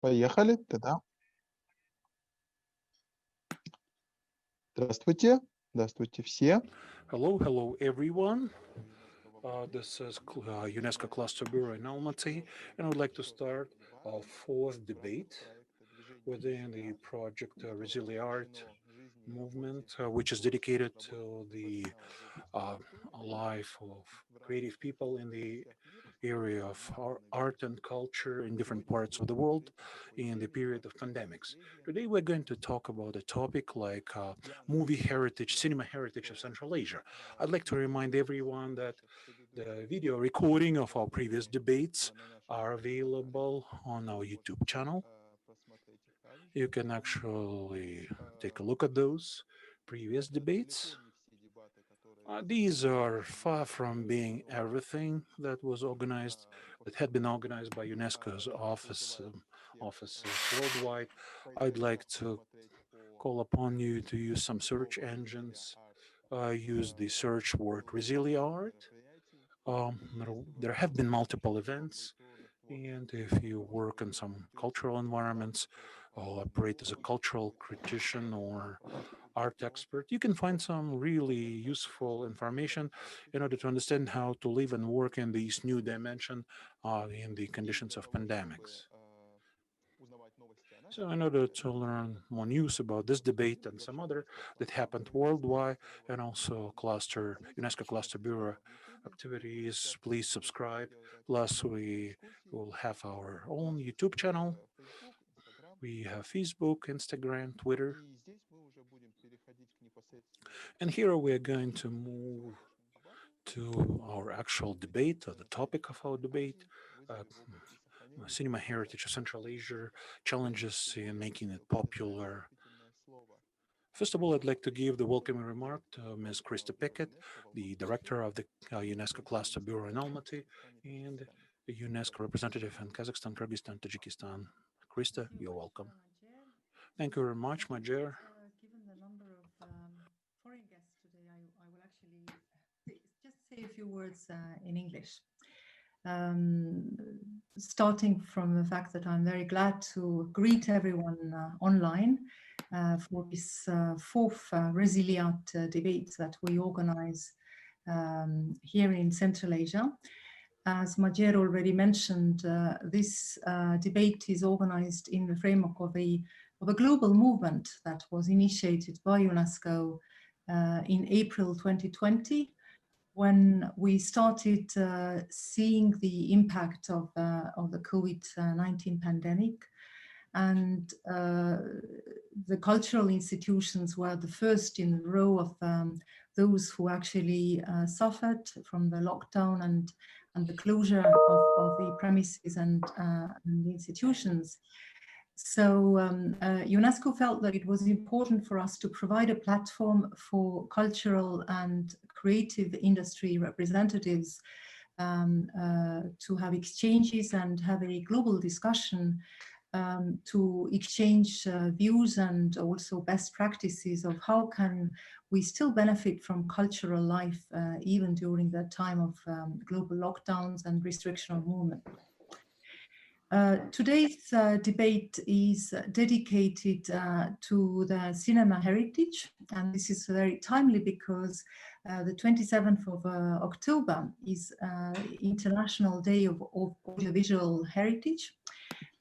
Поехали, тогда. Здравствуйте, здравствуйте все. Hello, everyone. This is UNESCO Cluster Bureau in Almaty, and I would like to start our fourth debate within the project ResiliArt movement, which is dedicated to the uh, life of creative people in the area of art and culture in different parts of the world in the period of pandemics. Today, we're going to talk about a topic like movie heritage, cinema heritage of Central Asia. I'd like to remind everyone that the video recording of our previous debates are available on our YouTube channel. You can actually take a look at those previous debates. These are far from being everything that was organized, that had been organized by UNESCO's offices worldwide. I'd like to call upon you to use some search engines. Use the search word ResiliArt. There have been multiple events, and if you work in some cultural environments or operate as a cultural critic or art expert, you can find some really useful information in order to understand how to live and work in this new dimension in the conditions of pandemics. So, in order to learn more news about this debate and some other that happened worldwide, and also UNESCO Cluster Bureau activities, please subscribe. Plus, we will have our own YouTube channel. We have Facebook, Instagram, Twitter. And here we are going to move to our actual debate, or the topic of our debate. Uh, Cinema heritage of Central Asia, challenges in making it popular. First of all, I'd like to give the welcoming remark to Ms. Krista Pickett, the director of the UNESCO Cluster Bureau in Almaty, and the UNESCO representative in Kazakhstan, Kyrgyzstan, Tajikistan. Krista, you're welcome. Thank you very much, Majer. Given the number of foreign guests today, I will actually just say a few words in English. Starting from the fact that I'm very glad to greet everyone online for this fourth ResiliArt debate that we organize here in Central Asia. As Majer already mentioned, this debate is organized in the framework of a global movement that was initiated by UNESCO in April 2020, when we started seeing the impact of the COVID-19 pandemic. And the cultural institutions were the first in the row of those who actually suffered from the lockdown and the closure of the premises and the institutions. So UNESCO felt that it was important for us to provide a platform for cultural and creative industry representatives to have exchanges and have a global discussion to exchange views and also best practices of how can we still benefit from cultural life even during the time of global lockdowns and restriction of movement. Today's debate is dedicated to the cinema heritage, and this is very timely because the 27th of October is International Day of Audiovisual Heritage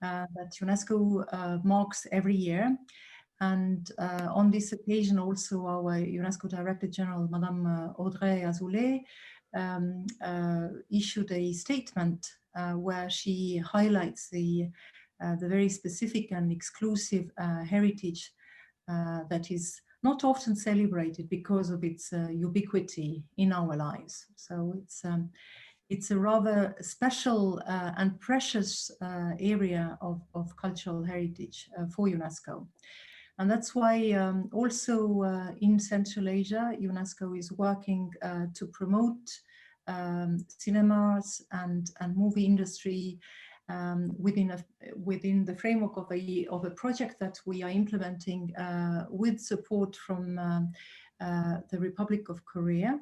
that UNESCO marks every year. And on this occasion also our UNESCO Director General, Madame Audrey Azoulay, issued a statement where she highlights the very specific and exclusive heritage that is not often celebrated because of its ubiquity in our lives. So it's a rather special and precious area of cultural heritage for UNESCO. And that's why also in Central Asia, UNESCO is working to promote cinemas and movie industry within the framework of a project that we are implementing with support from the Republic of Korea.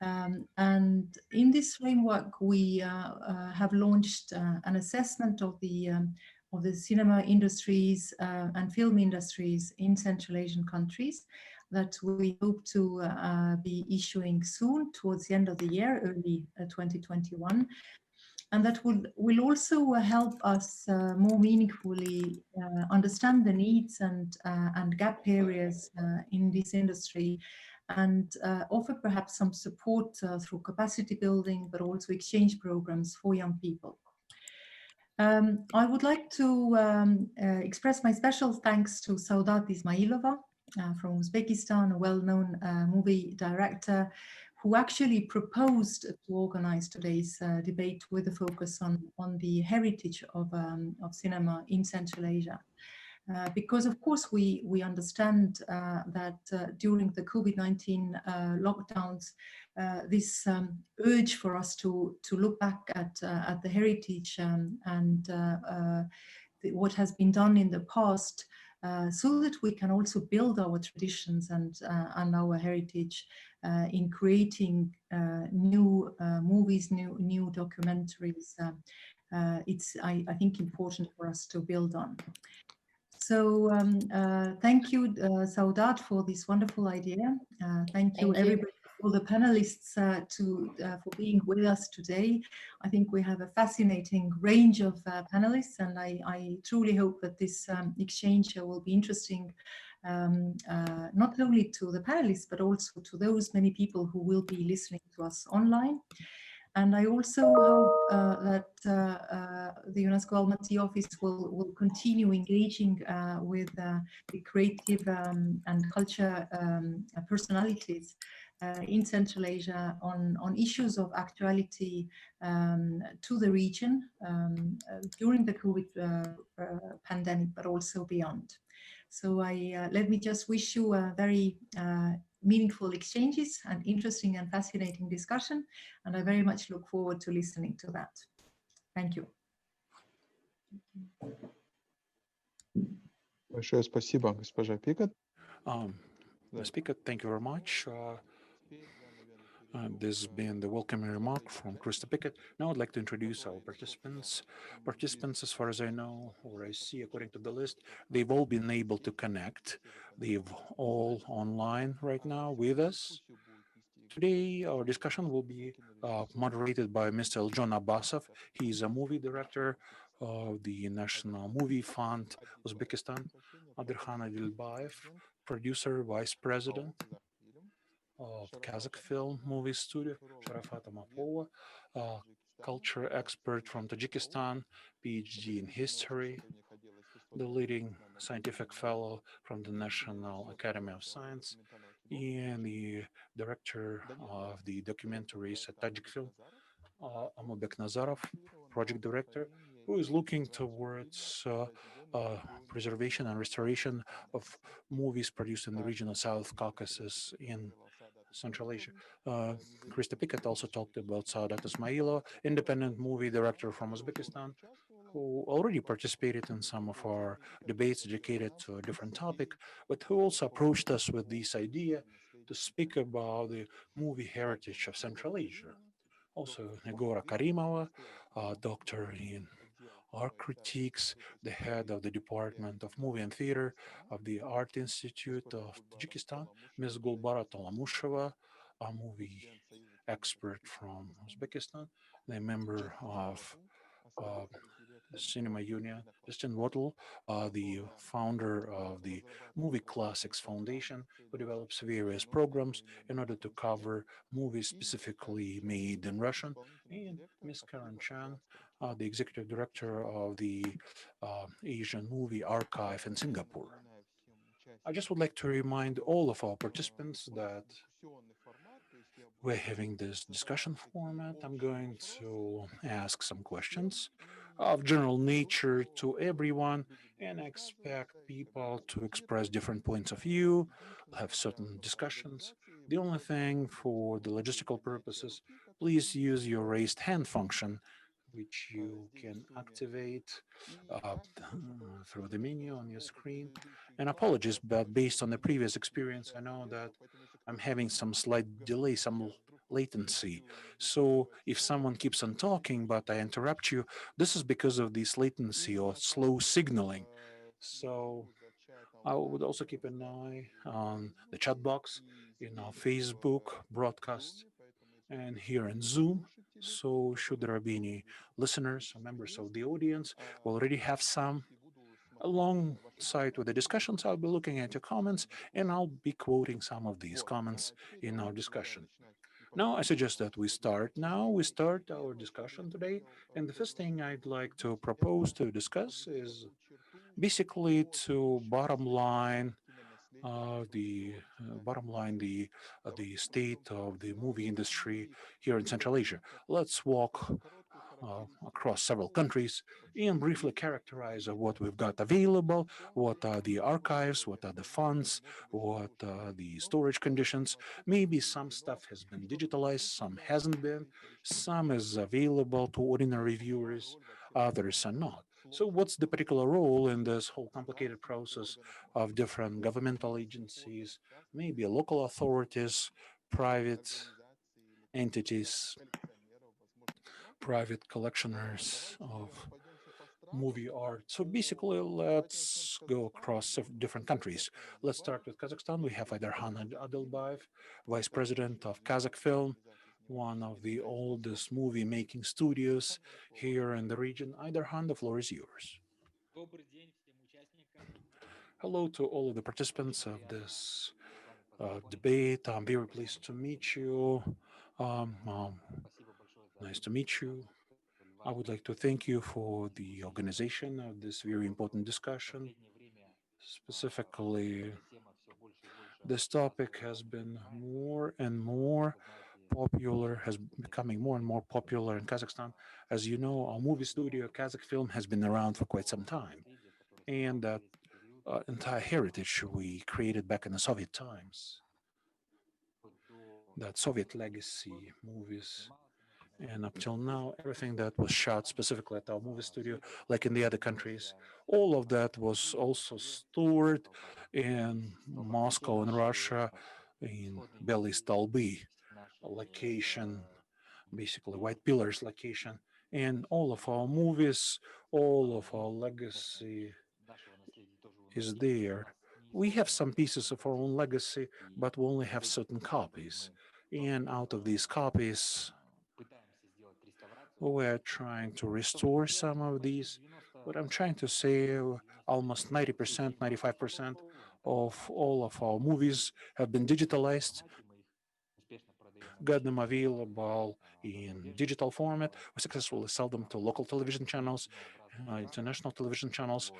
And in this framework, we have launched an assessment of the the cinema industries and film industries in Central Asian countries that we hope to be issuing soon towards the end of the year, early 2021. And that will also help us more meaningfully understand the needs and gap areas in this industry, and offer perhaps some support through capacity building, but also exchange programs for young people. I would like to express my special thanks to Saudat Ismailova from Uzbekistan, a well-known movie director, who actually proposed to organize today's debate with a focus on the heritage of cinema in Central Asia. Because of course we understand that during the COVID-19 lockdowns, this urge for us to look back at the heritage and what has been done in the past, so that we can also build our traditions and our heritage in creating new movies, new documentaries. It's I think important for us to build on. So thank you, Saudat, for this wonderful idea. Thank you, everybody, all the panelists for being with us today. I think we have a fascinating range of panelists, and I truly hope that this exchange will be interesting, not only to the panelists, but also to those many people who will be listening to us online. And I also hope that the UNESCO Almaty office will continue engaging with the creative and culture personalities in Central Asia on issues of actuality to the region during the COVID pandemic, but also beyond. So let me just wish you a very meaningful exchanges and interesting and fascinating discussion. And I very much look forward to listening to that. Thank you. Большое спасибо, госпожа Пикат. Ms. Pickett, thank you very much. This has been the welcoming remark from Krista Pickett. Now I'd like to introduce our participants. Participants, as far as I know, or I see according to the list, they've all been able to connect. They've all online right now with us. Today, our discussion will be moderated by Mr. Eljon Abbasov. He's a movie director of the National Movie Fund, Uzbekistan. Aidarkhan Adilbayev, producer, vice president of Kazakhfilm movie studio. Sharofat Arabova, culture expert from Tajikistan, PhD in history, the leading scientific fellow from the National Academy of Science, and the director of the documentaries at Tojikfilm, Amobek Nazarov, project director, who is looking towards preservation and restoration of movies produced in the region of South Caucasus in Central Asia. Krista Pickett also talked about Saudat Ismailova, independent movie director from Uzbekistan, who already participated in some of our debates dedicated to a different topic, but who also approached us with this idea to speak about the movie heritage of Central Asia. Also, Negora Karimova, a doctor in art critiques, the head of the Department of Movie and Theater of the Art Institute of Tajikistan, Ms. Gulbara Tolamusheva, a movie expert from Uzbekistan, the member of Cinema Union, Justin Wattle, the founder of the Movie Classics Foundation, who develops various programs in order to cover movies specifically made in Russian, and Ms. Karen Chan, the executive director of the Asian Movie Archive in Singapore. I just would like to remind all of our participants that we're having this discussion format. I'm going to ask some questions of general nature to everyone, and I expect people to express different points of view, have certain discussions. The only thing for the logistical purposes, please use your raised hand function, which you can activate through the menu on your screen. And apologies, but based on the previous experience, I know that I'm having some slight delay, some latency. So if someone keeps on talking, but I interrupt you, this is because of this latency or slow signaling. So I would also keep an eye on the chat box in our Facebook broadcast and here in Zoom. So should there be any listeners or members of the audience, we already have some. Alongside with the discussions, I'll be looking at your comments and I'll be quoting some of these comments in our discussion. Now, I suggest that we start now. We start our discussion today. And the first thing I'd like to propose to discuss is basically to bottom line the state of the movie industry here in Central Asia. Let's walk across several countries and briefly characterize what we've got available, what are the archives, what are the funds, what are the storage conditions. Maybe some stuff has been digitalized, some hasn't been, some is available to ordinary viewers, others are not. So what's the particular role in this whole complicated process of different governmental agencies, maybe local authorities, private entities, private collectioners of movie art? So basically, let's go across different countries. Let's start with Kazakhstan. We have Aidarkhan Adilbayev, Vice President of Kazakhfilm, one of the oldest movie making studios here in the region. Aidarkhan, the floor is yours. Hello to all of the participants of this debate. I'm very pleased to meet you. Um, um, nice to meet you. I would like to thank you for the organization of this very important discussion. Specifically, this topic has been more and more popular, has becoming more and more popular in Kazakhstan. As you know, our movie studio, Kazakhfilm, has been around for quite some time. And that entire heritage we created back in the Soviet times, that Soviet legacy movies. And up till now, everything that was shot specifically at our movie studio, like in the other countries, all of that was also stored in Moscow and Russia, in Belistolby location, basically White Pillars location. And all of our movies, all of our legacy is there. We have some pieces of our own legacy, but we only have certain copies. And out of these copies, we're trying to restore some of these. What I'm trying to say, almost 90%, 95% of all of our movies have been digitalized, got them available in digital format. We successfully sell them to local television channels, international television channels,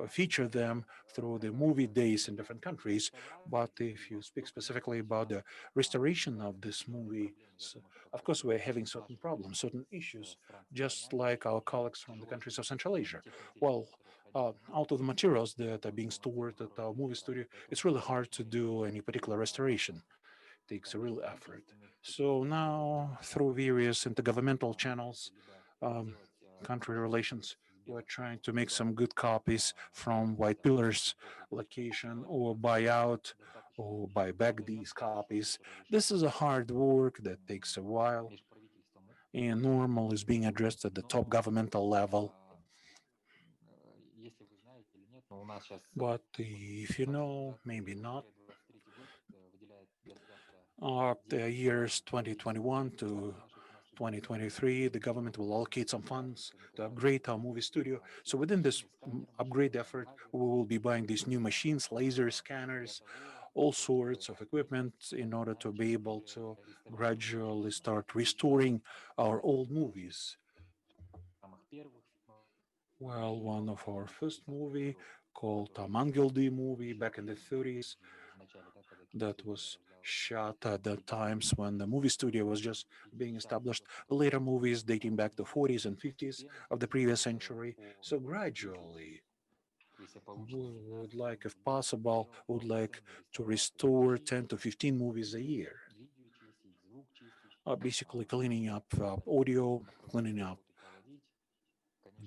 feature them through the movie days in different countries. But if you speak specifically about the restoration of this movie, so of course we're having certain problems, certain issues, just like our colleagues from the countries of Central Asia. Well, out of the materials that are being stored at our movie studio, it's really hard to do any particular restoration. It takes a real effort. So now, through various intergovernmental channels, um, country relations, we're trying to make some good copies from White Pillars location or buy out or buy back these copies. This is a hard work that takes a while and normal is being addressed at the top governmental level. But if you know, maybe not, the years 2021 to 2023, the government will allocate some funds to upgrade our movie studio. So within this upgrade effort, we will be buying these new machines, laser scanners, all sorts of equipment in order to be able to gradually start restoring our old movies. Well, one of our first movie called Mangildi movie back in the 30s that was shot at the times when the movie studio was just being established. Later movies dating back to 40s and 50s of the previous century. So gradually, we would like, if possible, would like to restore 10 to 15 movies a year. Basically cleaning up audio, cleaning up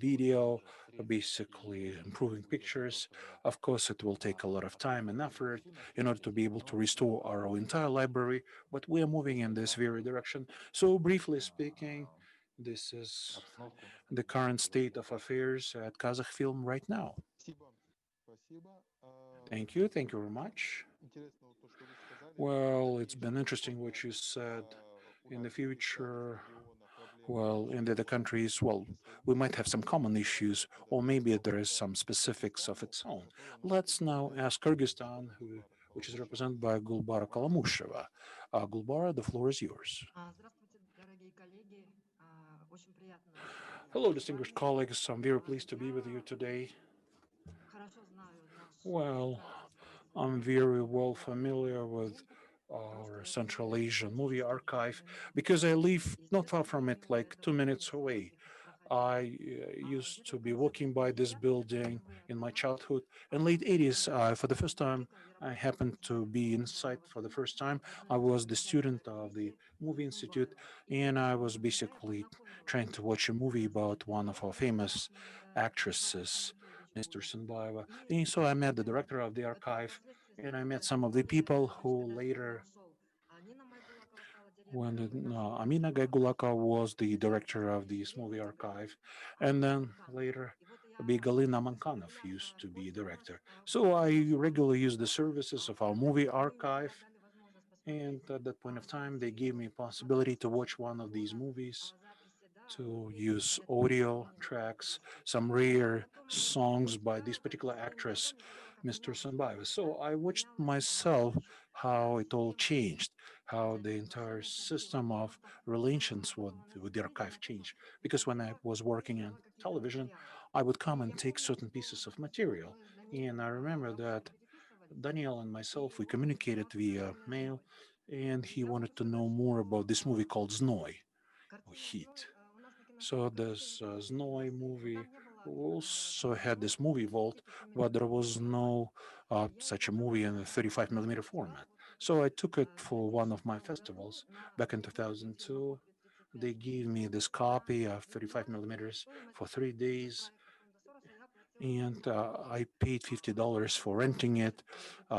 video, basically improving pictures. Of course, it will take a lot of time and effort in order to be able to restore our entire library, but we are moving in this very direction. So, briefly speaking, this is the current state of affairs at Kazakhfilm right now. Спасибо. Thank you. Thank you very much. Интересно вот то, что вы сказали, Well, it's been что interesting what сегодня you said. у In the нас есть, да, в future, регионах проблемы well, in the other между countries, well, we might have some common issues, or maybe there is some specifics of its own. Let's now ask Kyrgyzstan, which is represented by Gulbara Kalamusheva. Gulbara, the floor is yours. Здравствуйте, дорогие коллеги. Очень приятно Hello, с distinguished вами. colleagues. I'm very pleased to be with you today. Хорошо знаю наш Well, казахстанский I'm very well familiar with our Central Asian movie archive because I live not far from it, like 2 minutes away. I used to be walking by this building in my childhood. In late 80s, for the first time, I happened to be inside for the first time. I was the student of the movie institute, and I was basically trying to watch a movie about one of our famous actresses, Mr. Sanbayeva. And so I met the director of the archive, and I met some of the people who later, when Amina Gaigulaka was the director of this movie archive, and then later Galina Mankanov used to be director. So I regularly use the services of our movie archive, and at that point of time, they gave me a possibility to watch one of these movies, to use audio tracks, some rare songs by this particular actress, Mr. Sanbaeva. So I watched myself how it all changed, how the entire system of relations with the archive changed. Because when I was working on television, I would come and take certain pieces of material. And I remember that Daniel and myself, we communicated via mail, and he wanted to know more about this movie called Znoy, or Heat. So this Znoy movie also had this movie vault, but there was no such a movie in a 35 millimeter format. So I took it for one of my festivals back in 2002. They gave me this copy of 35 millimeters for 3 days, and I paid $50 for renting it,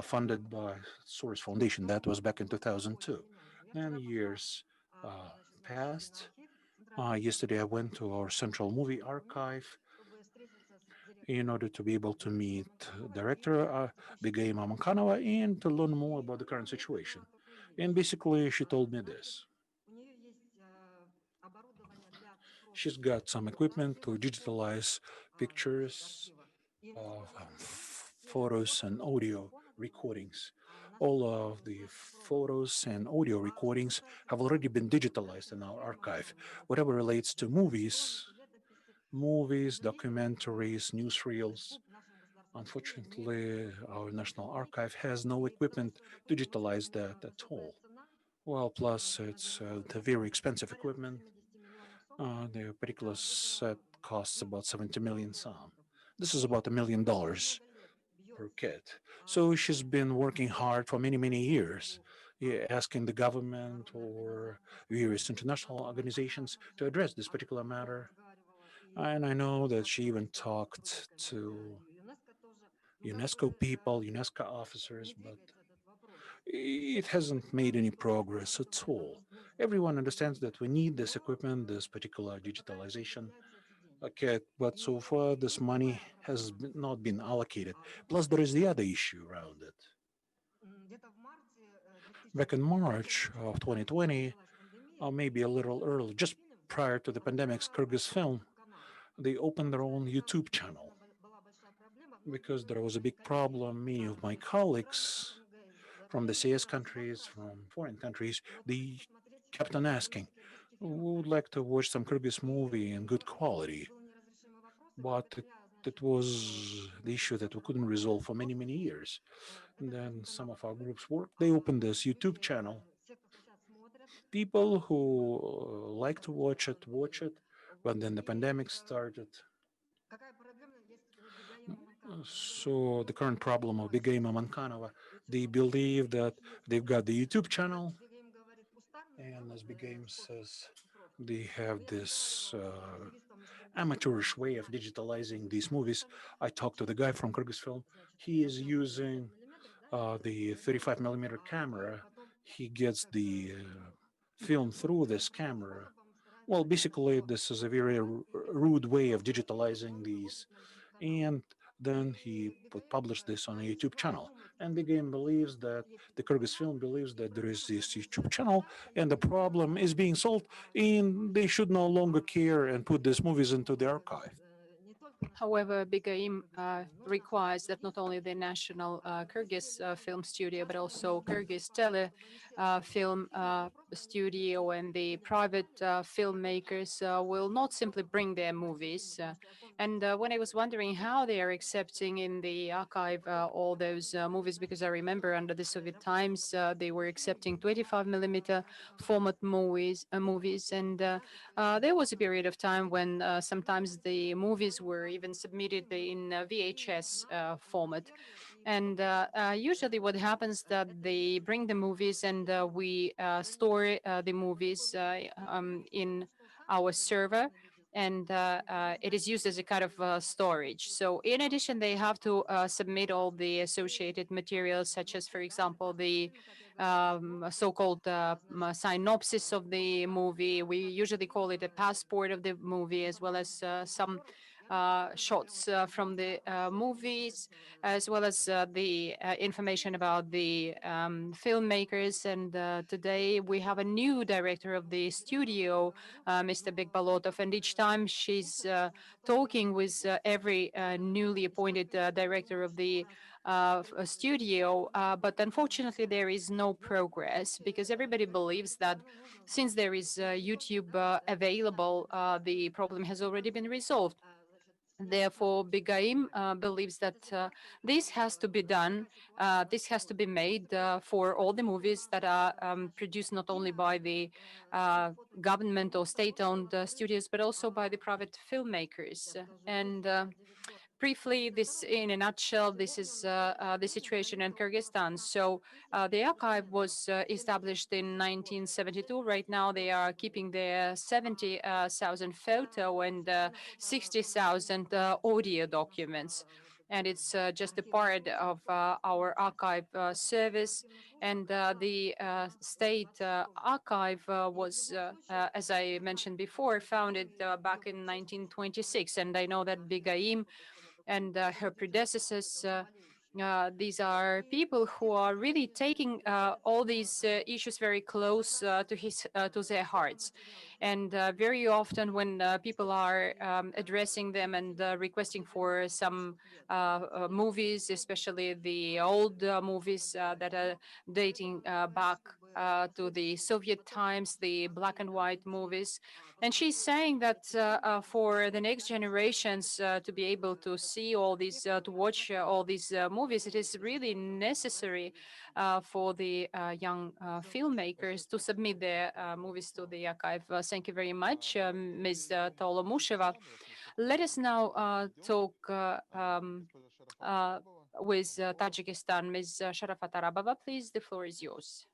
funded by Source Foundation. That was back in 2002. Then years passed. Yesterday, I went to our Central Movie Archive in order to be able to meet director Bigay Mamankanova and to learn more about the current situation. And basically, she told me this. She's got some equipment to digitalize pictures of photos and audio recordings. All of the photos and audio recordings have already been digitalized in our archive. Whatever relates to movies, documentaries, newsreels. Unfortunately, our National Archive has no equipment to digitalize that at all. Well, plus it's the very expensive equipment. The particular set costs about 70 million some. This is about $1 million per kit. So she's been working hard for many, many years, asking the government or various international organizations to address this particular matter. And I know that she even talked to UNESCO people, UNESCO officers, but it hasn't made any progress at all. Everyone understands that we need this equipment, this particular digitalization kit, but so far this money has not been allocated. Plus, there is the other issue around it. Back in March of 2020, or maybe a little early, just prior to the pandemic's Kyrgyzfilm, they opened their own YouTube channel because there was a big problem. Many of my colleagues from the CS countries, from foreign countries, they kept on asking, we would like to watch some Kyrgyz movie in good quality. But it was the issue that we couldn't resolve for many, many years. And then some of our groups worked, they opened this YouTube channel. People who like to watch it, but then the pandemic started. So the current problem of Bigay Mamankanova, they believe that they've got the YouTube channel, and as Bigay says, they have this Узбекистан очень amateurish way of digitalizing these movies. I talked to the guy from Kyrgyzfilm. значит, He is сначала 35 using миллиметров, да, это the видео, 35 millimeter а camera. потом He gets как-то the film потихоньку through this несколько camera. просмотров вам Well, старается это basically, все this is a very нарисовать и rude way of и digitalizing потом these. выложить на YouTube канал. And then he И published this on a пытается YouTube channel. продумать, And the game believes that the Kyrgyz film believes that there is this YouTube channel and the problem is being solved and they should no longer care and put these movies into the archive. However, Big Aim requires that not only the national Kyrgyz film studio, but also Kyrgyz tele film studio and the private filmmakers will not simply bring their movies. And when I was wondering how they are accepting in the archive all those movies, because I remember under the Soviet times they were accepting 25 millimeter format movies, and there was a period of time when sometimes the movies were even submitted in VHS format. And usually what happens that they bring the movies and we store the movies in our server, and it is used as a kind of storage. So in addition, they have to submit all the associated materials, such as, for example, the so-called synopsis of the movie. We usually call it a passport of the movie, as well as some shots from the movies, as well as the information about the filmmakers. And today we have a new director of the studio, Mr. Bekbalotov, and each time she's talking with every newly appointed director of the studio, but unfortunately there is no progress because everybody believes that since there is YouTube available, the problem has already been resolved. Therefore, Bigaim believes that this has to be done, this has to be made for all the movies that are produced not only by the government or state-owned studios, but also by the private filmmakers. And briefly, this in a nutshell, this is the situation in Kyrgyzstan. So the archive was established in 1972. Right now, they are keeping their 70,000 photo and 60,000 audio documents. And it's just a part of our archive service. And the state archive was, as I mentioned before, founded back in 1926. And I know that Bigaim and her predecessors. These are people who are really taking all these issues very close to their hearts. And very often when people are addressing them and requesting for some movies, especially the old movies that are dating back to the Soviet times, the black and white movies. And she's saying that for the next generations to be able to see all these, to watch all these movies, it is really necessary for the young filmmakers to submit their movies to the archive. Thank you very much, Ms. Tolomusheva. Let us now talk uh, with Tajikistan. Ms. Sharofat Arabova, please, the floor is yours.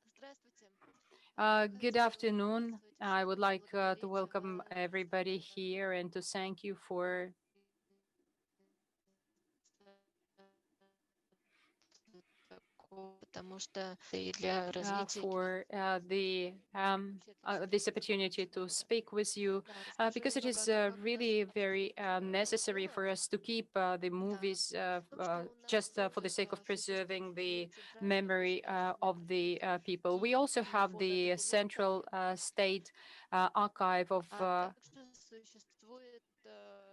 Good afternoon. I would like to welcome everybody here and to thank you for this opportunity to speak with you because it is really very necessary for us to keep the movies just for the sake of preserving the memory of the people. We also have the Central State Archive of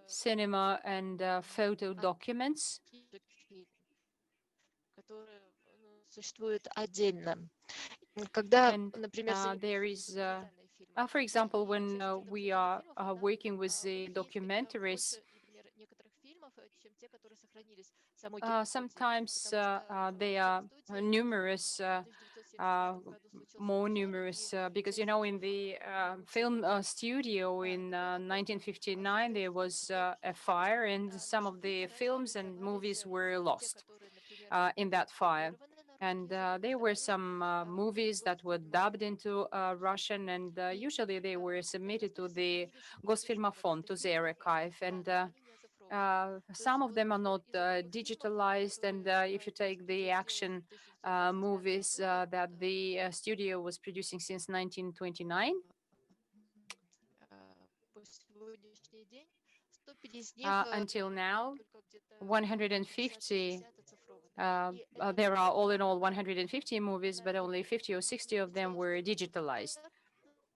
cinema and photo documents. And there is, for example, when we are working with the documentaries, sometimes they are numerous, more numerous, because, you know, in the film studio in 1959, there was a fire and some of the films and movies were lost in that fire. And there were some movies that were dubbed into Russian, and usually they were submitted to the Gosfilmofond, to their archive. And some of them are not digitalized. And if you take the action movies that the studio was producing since 1929, until now, 150, there are all in all 150 movies, but only 50 or 60 of them were digitalized.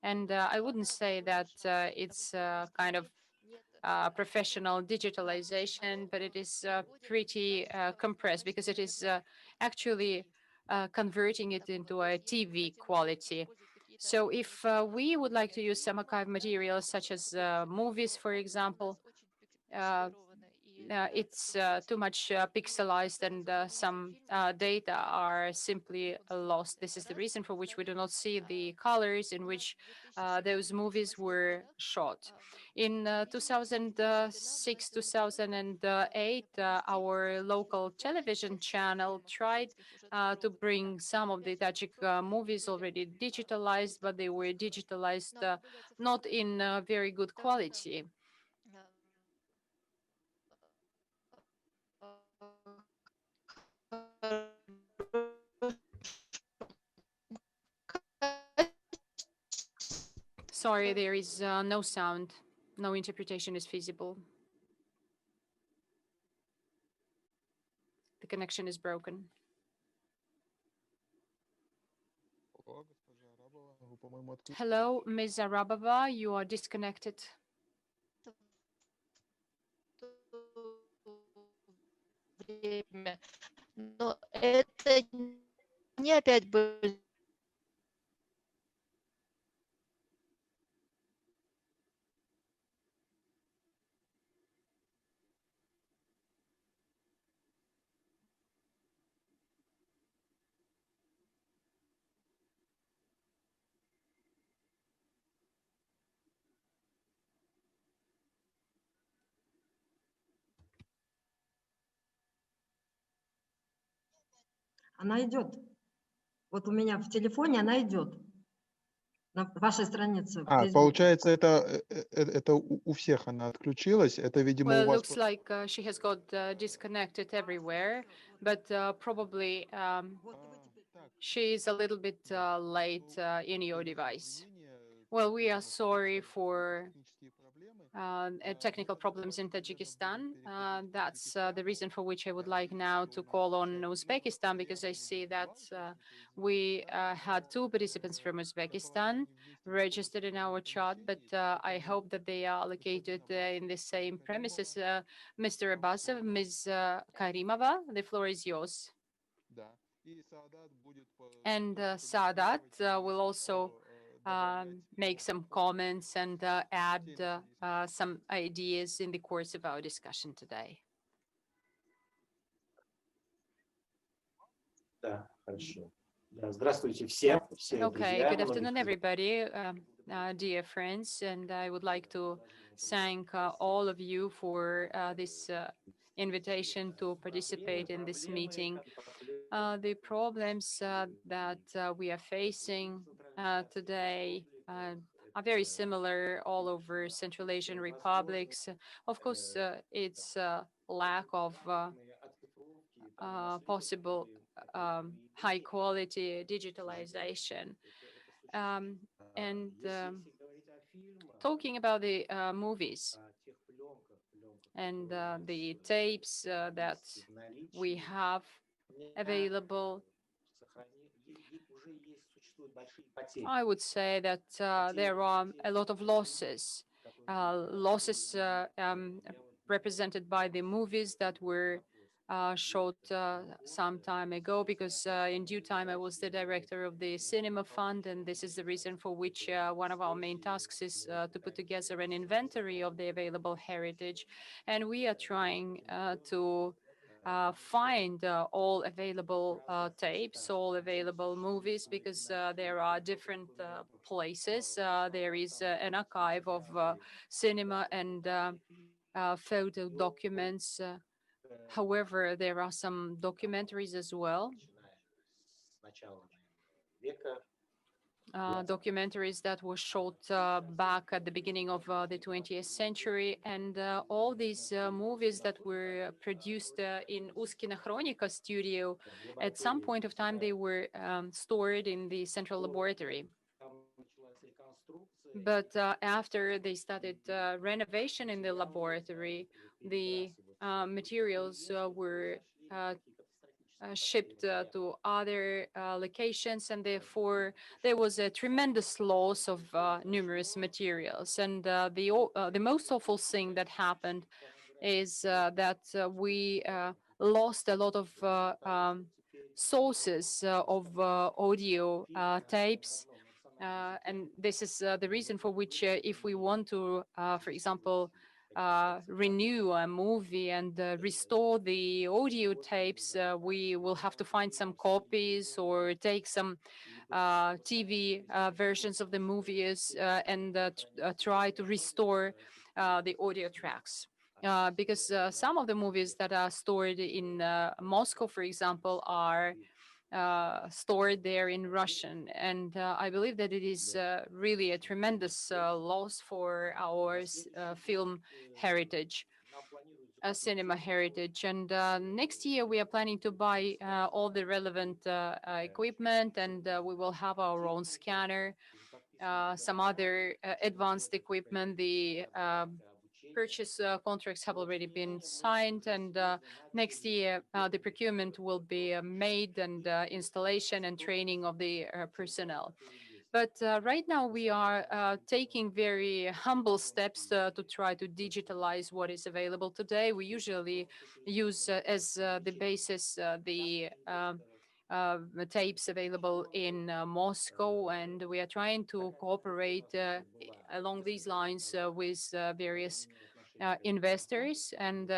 And I wouldn't say that it's kind of professional digitalization, but it is pretty compressed because it is actually converting it into a TV quality. So if we would like to use some archive materials, such as movies, for example, uh, it's too much pixelized, and some data are simply lost. This is the reason for which we do not see the colors in which those movies were shot. In 2006, 2008, our local television channel tried to bring some of the Tajik movies already digitalized, but they were digitalized not in very good quality. Sorry, there is no sound. No interpretation is feasible. The connection is broken. Hello, Ms. Arabova, you are disconnected. Но это не опять будет. Она идет. Вот у меня в телефоне она идет. На вашей странице. Получается, это у всех она отключилась. Это, видимо, Well, у it вас... looks like she has got disconnected everywhere, but probably she is a little bit late in your device. Well, we are sorry for technical problems in Tajikistan. That's the reason for which I would like now to call on Uzbekistan, because I see that we had two participants from Uzbekistan registered in our chat, but I hope that they are located in the same premises. Mr. Abbasov, Ms. Karimova, the floor is yours. And Saadat will also make some comments and add some ideas in the course of our discussion today. Okay, good afternoon, everybody, dear friends, and I would like to thank all of you for this invitation to participate in this meeting. The problems that we are facing today are very similar all over Central Asian republics. Of course, it's lack of possible high quality digitalization. And talking about the movies and the tapes that we have available, I would say that there are a lot of losses. Losses represented by the movies that were shot some time ago, because in due time I was the director of the Cinema Fund, and this is the reason for which one of our main tasks is to put together an inventory of the available heritage. And we are trying to find all available tapes, all available movies, because there are different places. There is an archive of cinema and photo documents. However, there are some documentaries as well. documentaries that were shot back at the beginning of the 20th century. And all these movies that were produced in Uskina Chronica studio, at some point of time, they were stored in the central laboratory. But after they started renovation in the laboratory, the materials were shipped to other locations, and therefore there was a tremendous loss of numerous materials. And the most awful thing that happened is that we lost a lot of sources of audio tapes. And this is the reason for which, if we want to, for example, renew a movie and restore the audio tapes, we will have to find some copies or take some TV versions of the movies and try to restore the audio tracks. Because some of the movies that are stored in Moscow, for example, are stored there in Russian. And I believe that it is really a tremendous loss for our film heritage, cinema heritage. And next year we are planning to buy all the relevant equipment, and we will have our own scanner, some other advanced equipment. The purchase contracts have already been signed, and next year the procurement will be made, and installation and training of the personnel. But right now we are taking very humble steps to try to digitalize what is available today. We usually use as the basis the tapes available in Moscow, and we are trying to cooperate along these lines with various investors. And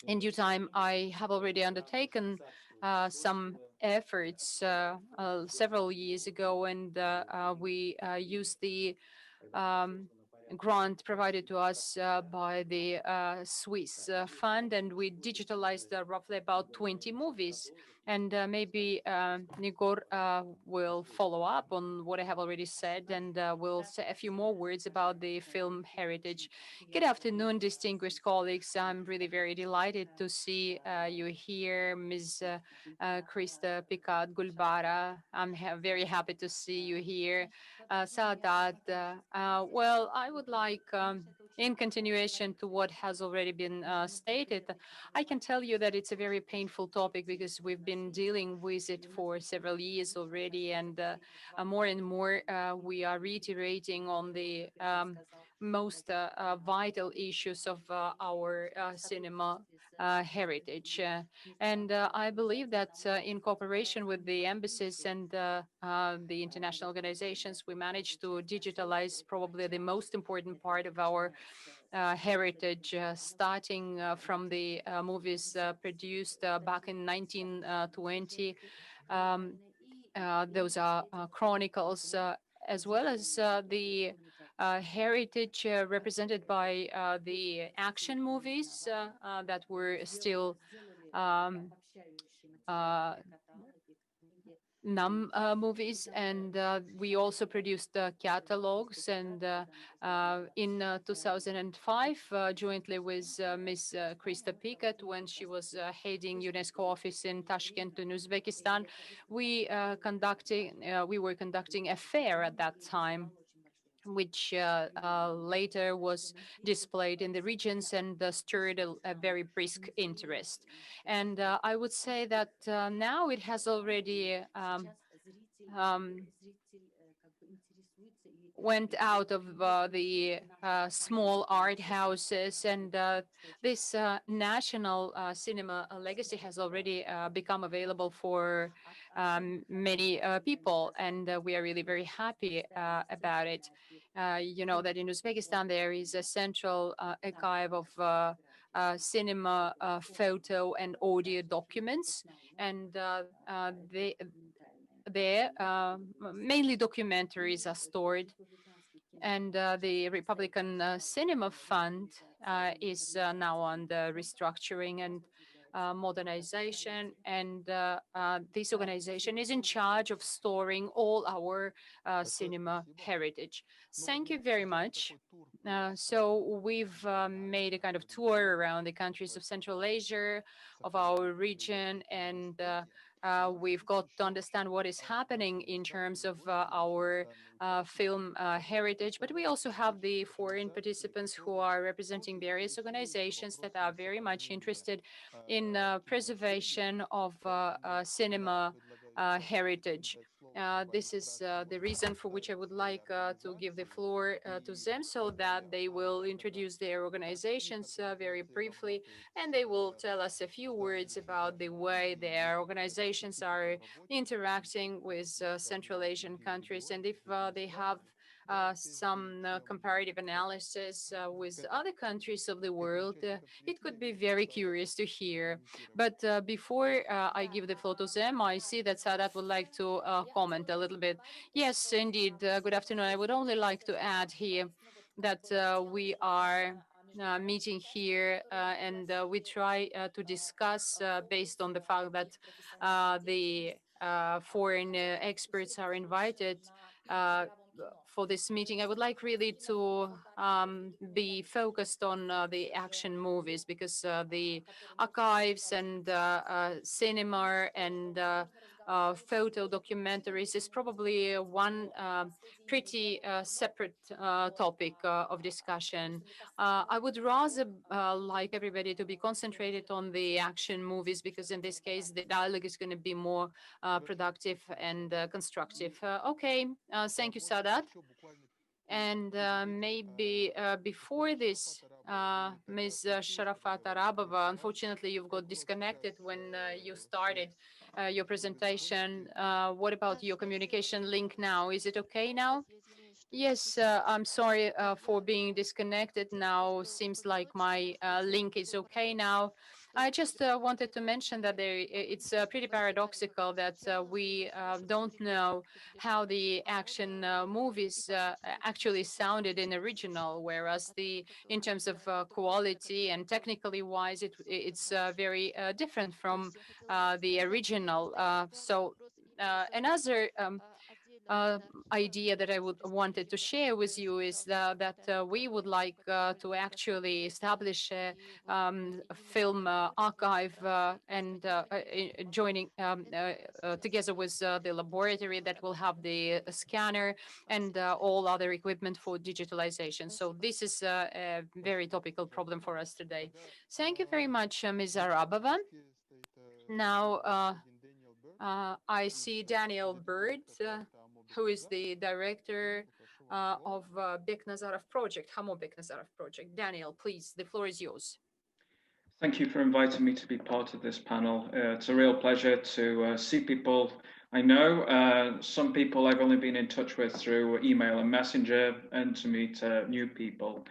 in due time, I have already undertaken some efforts several years ago, and we used the grant provided to us by the Swiss fund, and we digitalized roughly about 20 movies. And maybe Nigor will follow up on what I have already said, and will say a few more words about the film heritage. Good afternoon, distinguished colleagues. I'm really very delighted to see you here, Ms. Krista Pikat Gulbara. I'm very happy to see you here. Saadat, well, I would like, in continuation to what has already been stated, I can tell you that it's a very painful topic because we've been dealing with it for several years already, and more and more we are reiterating on the most vital issues of our cinema heritage. And I believe that in cooperation with the embassies and the international organizations, we managed to digitalize probably the most important part of our heritage, starting from the movies produced back in 1920. Those are chronicles, as well as the heritage represented by the action movies that were still movies. And we also produced catalogs, and in 2005 jointly with Ms. Krista Pikat, when she was heading UNESCO office in Tashkent in Uzbekistan, we were conducting a fair at that time, which later was displayed in the regions and stirred a very brisk interest. And I would say that now it has already went out of the small art houses, and this national cinema legacy has already become available for many people, and we are really very happy about it. You know that in Uzbekistan there is a central archive of cinema, photo, and audio documents, and there mainly documentaries are stored. And the Republican Cinema Fund is now under restructuring, and modernization, and this organization is in charge of storing all our cinema heritage. Thank you very much. So we've made a kind of tour around the countries of Central Asia, of our region, and we've got to understand what is happening in terms of our film heritage. But we also have the foreign participants who are representing various organizations that are very much interested in preservation of cinema heritage. This is the reason for which I would like to give the floor to them so that they will introduce their organizations very briefly, and they will tell us a few words about the way their organizations are interacting with Central Asian countries, and if they have some comparative analysis with other countries of the world, it could be very curious to hear. But before I give the floor to them, I see that Sadat would like to comment a little bit. Yes, indeed. Good afternoon. I would only like to add here that we are meeting here and we try to discuss based on the fact that the foreign experts are invited for this meeting. I would like really to be focused on the action movies, because the archives and cinema and photo documentaries is probably one pretty separate topic of discussion. I would rather like everybody to be concentrated on the action movies, because in this case, the dialogue is going to be more productive and constructive. Okay, thank you, Sadat. And maybe before this, Ms. Sharofat Arabova, unfortunately, you've got disconnected when you started your presentation. What about your communication link now? Is it okay now? Yes, I'm sorry for being disconnected now. Seems like my link is okay now. I just wanted to mention that it's pretty paradoxical that we don't know how the action movies actually sounded in original, whereas in terms of quality and technically wise, it's very different from the original. So another idea that I wanted to share with you is that we would like to actually establish a film archive and joining together with the laboratory that will have the scanner and all other equipment for digitalization. So this is a very topical problem for us today. Thank you very much, Ms. Arabova. Now, I see Daniel Bird, who is the director of Beknazarov project, Hamo Beknazarov project. Daniel, please, the floor is yours. Thank you for inviting me to be part of this panel. It's a real pleasure to see people I know. Some people I've only been in touch with through email and messenger, and to meet new people.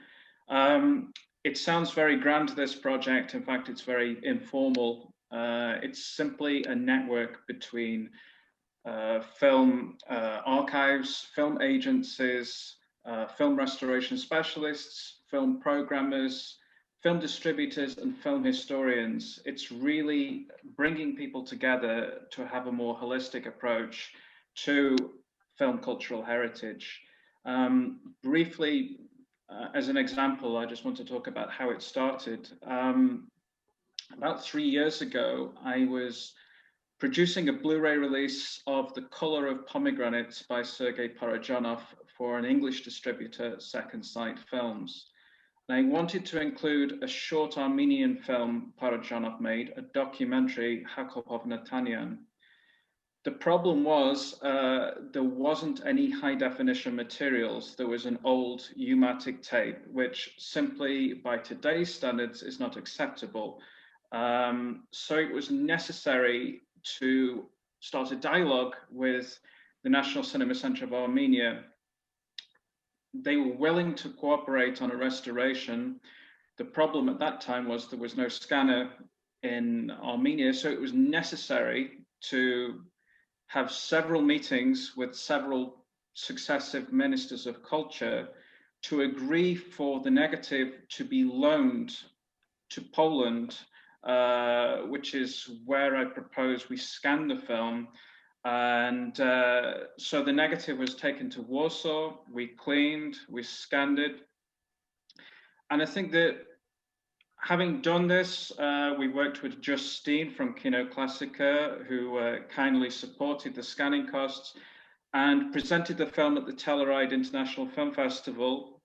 It sounds very grand, this project. In fact, it's very informal. It's simply a network between film archives, film agencies, film restoration specialists, film programmers, film distributors, and film historians. It's really bringing people together to have a more holistic approach to film cultural heritage. Briefly, as an example, I just want to talk about how it started. About 3 years ago, I was producing a Blu-ray release of The Color of Pomegranates by Sergei Parajanov for an English distributor, Second Sight Films. And I wanted to include a short Armenian film Parajanov made, a documentary, Hakopovna Tanyan. The problem was there wasn't any high definition materials. There was an old U-matic tape, which simply by today's standards is not acceptable. So it was necessary to start a dialogue with the National Cinema Center of Armenia. They were willing to cooperate on a restoration. The problem at that time was there was no scanner in Armenia, so it was necessary to have several meetings with several successive ministers of culture to agree for the negative to be loaned to Poland which is where I propose we scan the film. And so the negative was taken to Warsaw, we cleaned, we scanned it. And I think that having done this, we worked with Justine from Kino Classica, who kindly supported the scanning costs and presented the film at the Telluride International Film Festival.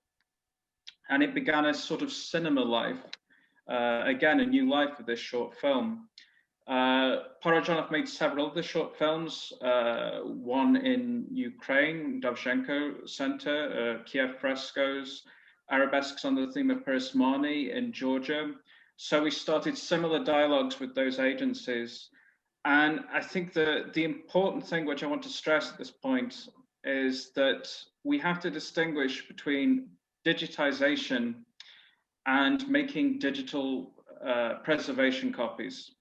And it began a sort of cinema life, again, a new life for this short film. Parajanov made several other short films, one in Ukraine, Dovzhenko Center, Kiev Frescoes, Arabesques on the theme of Pirosmani in Georgia. So we started similar dialogues with those agencies. And I think the important thing which I want to stress at this point is that we have to distinguish between digitization and making digital preservation copies,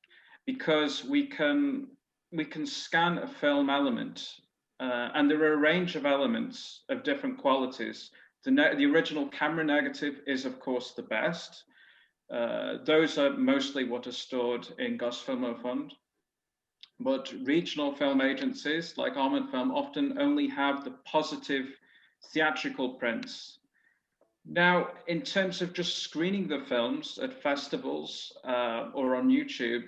because we can scan a film element, and there are a range of elements of different qualities. The original camera negative is, of course, the best. Those are mostly what are stored in Gosfilmofond. But regional film agencies like Almaty Film often only have the positive theatrical prints. Now, in terms of just screening the films at festivals or on YouTube,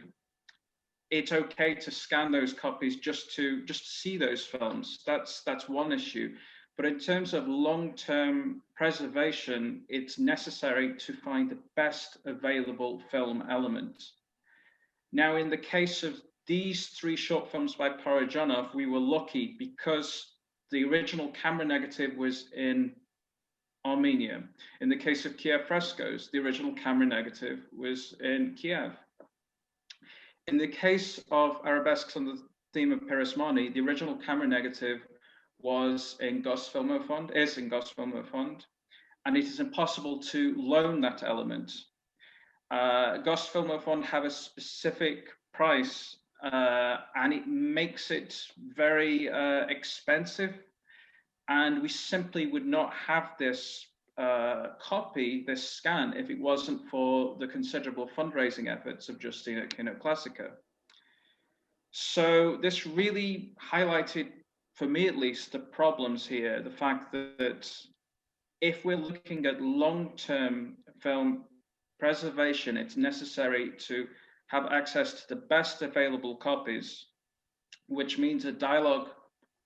it's okay to scan those copies just to see those films. That's one issue. But in terms of long-term preservation, it's necessary to find the best available film element. Now, in the case of these 3 short films by Parajanov, we were lucky because the original camera negative was in Armenia. In the case of Kiev Frescoes, the original camera negative was in Kiev. In the case of Arabesques on the theme of Pirosmani, the original camera negative was in Gosfilmofond, and it is impossible to loan that element. Gosfilmofond have a specific price, and it makes it very expensive, and we simply would not have this copy, this scan, if it wasn't for the considerable fundraising efforts of Justine at Kino Classica. So this really highlighted, for me at least, the problems here, the fact that if we're looking at long-term film preservation, it's necessary to have access to the best available copies, which means a dialogue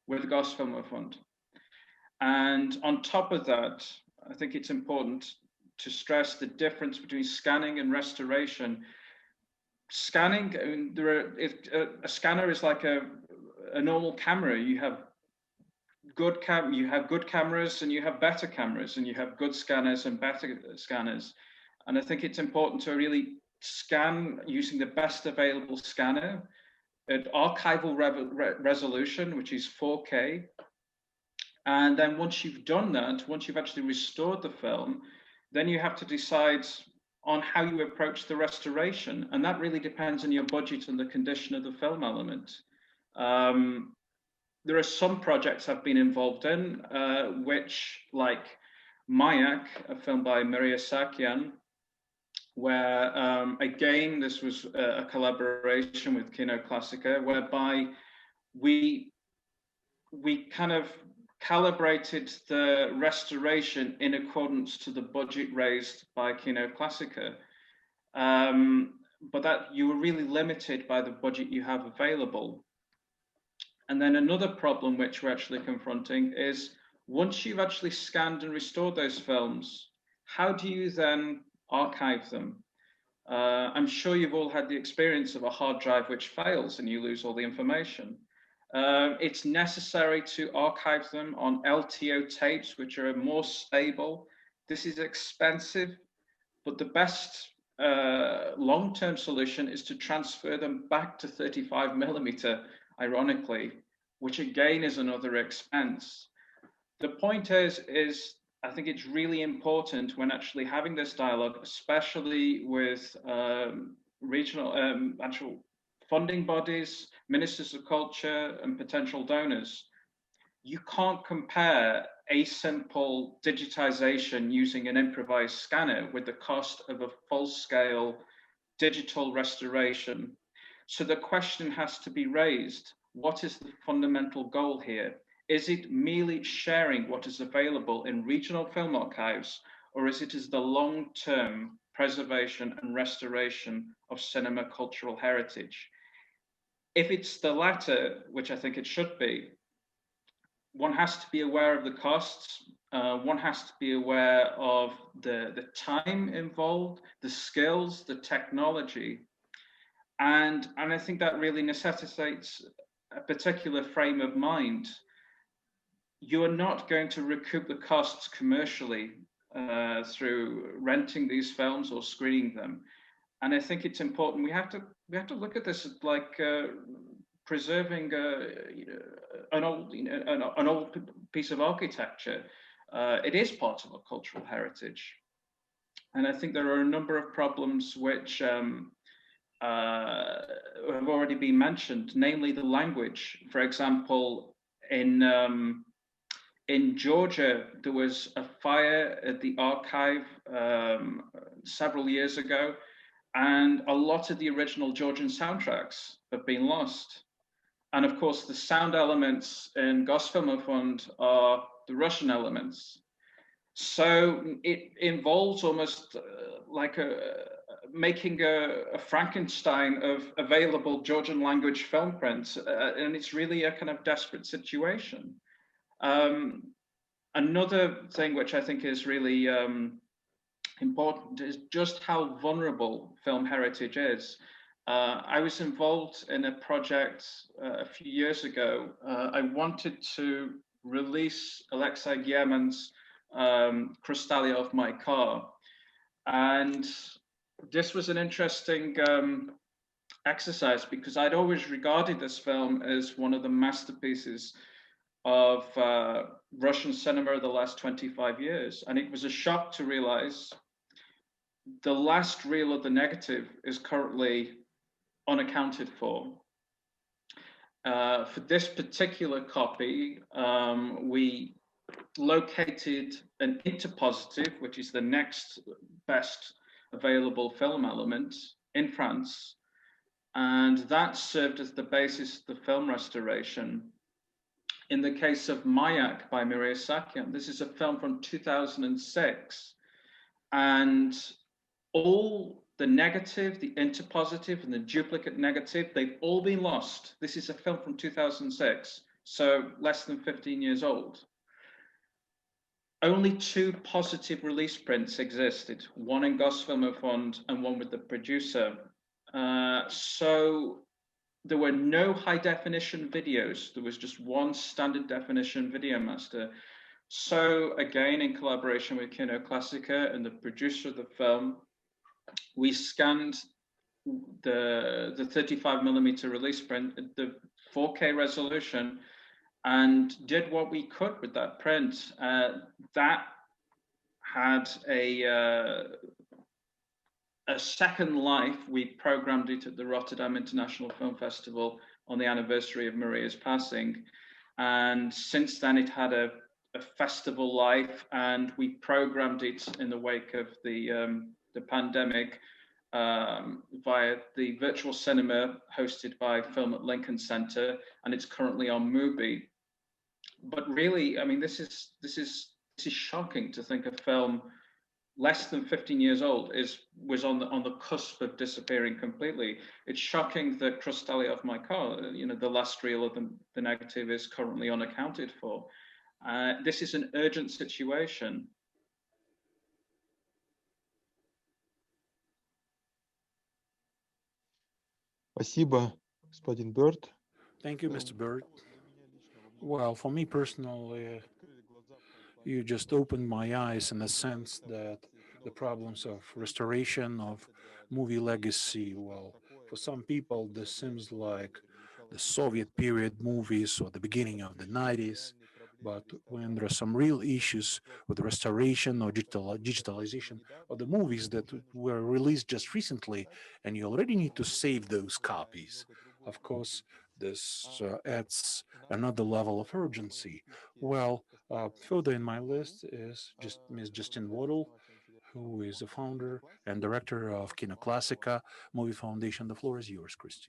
with the Gosfilmofond. And on top of that, I think it's important to stress the difference between scanning and restoration. Scanning, I mean, a scanner is like a normal camera. You have good cameras and you have better cameras, and you have good scanners and better scanners. And I think it's important to really scan using the best available scanner at archival resolution, which is 4K. And then once you've done that, once you've actually restored the film, then you have to decide on how you approach the restoration. And that really depends on your budget and the condition of the film element. There are some projects I've been involved in, which, like Mayak, a film by Maria Sakian, where again, this was a collaboration with Kino Classica, whereby we kind of calibrated the restoration in accordance to the budget raised by Kino Classica. But that you were really limited by the budget you have available. And then another problem which we're actually confronting is, once you've actually scanned and restored those films, how do you then archive them? I'm sure you've all had the experience of a hard drive which fails and you lose all the information. It's necessary to archive them on LTO tapes, which are more stable. This is expensive, but the best long-term solution is to transfer them back to 35mm, ironically, which again is another expense. The point is I think it's really important when actually having this dialogue, especially with regional actual funding bodies, ministers of culture, and potential donors. You can't compare a simple digitization using an improvised scanner with the cost of a full-scale digital restoration. So the question has to be raised, what is the fundamental goal here? Is it merely sharing what is available in regional film archives, or is it the long-term preservation and restoration of cinema cultural heritage? If it's the latter, which I think it should be, one has to be aware of the costs. One has to be aware of the time involved, the skills, the technology. And I think that really necessitates a particular frame of mind. You are not going to recoup the costs commercially through renting these films or screening them. And I think it's important. We have to look at this like preserving an old piece of architecture. It is part of a cultural heritage, and I think there are a number of problems which have already been mentioned, namely the language. For example, in Georgia, there was a fire at the archive several years ago, and a lot of the original Georgian soundtracks have been lost. And of course, the sound elements in Gosfilm Fund are the Russian elements. So it involves almost like making a Frankenstein of available Georgian language film prints, and it's really a kind of desperate situation. Another thing which I think is really important is just how vulnerable film heritage is. I was involved in a project a few years ago. I wanted to release Alexei German's Krystalia of My Car. And this was an interesting exercise because I'd always regarded this film as one of the masterpieces of Russian cinema the last 25 years. And it was a shock to realize the last reel of the negative is currently unaccounted for. For this particular copy, we located an interpositive, which is the next best available film element in France. And that served as the basis of the film restoration. In the case of Mayak by Mireia Sakian, this is a film from 2006. And all the negative, the interpositive, and the duplicate negative, they've all been lost. This is a film from 2006, so less than 15 years old. Only 2 positive release prints existed, one in Gosfilm Fund and one with the producer. So there were no high definition videos. There was just one standard definition video master. So again, in collaboration with Kino Classica and the producer of the film, we scanned the 35mm release print at the 4K resolution and did what we could with that print. That had a second life. We programmed it at the Rotterdam International Film Festival on the anniversary of Maria's passing. And since then it had a festival life, and we programmed it in the wake of the pandemic via the virtual cinema hosted by Film at Lincoln Center, and it's currently on Mubi. But really, I mean, this is shocking to think a film less than 15 years old was on the cusp of disappearing completely. It's shocking that Krystalia of My Car, the last reel of the negative, is currently unaccounted for. This is an urgent situation. Спасибо, господин Bird. Thank you, Mr. Bird. Well, for me personally, you just opened my eyes in the sense that the problems of restoration of movie legacy, well, for some people, this seems like the Soviet period movies or the beginning of the 90s. But when there are some real issues with restoration or digitalization of the movies that were released just recently, and you already need to save those copies, of course, this adds another level of urgency. Well, further in my list is just Ms. Justine Waddle, who is the founder and director of Kino Classica Movie Foundation. The floor is yours, Christy.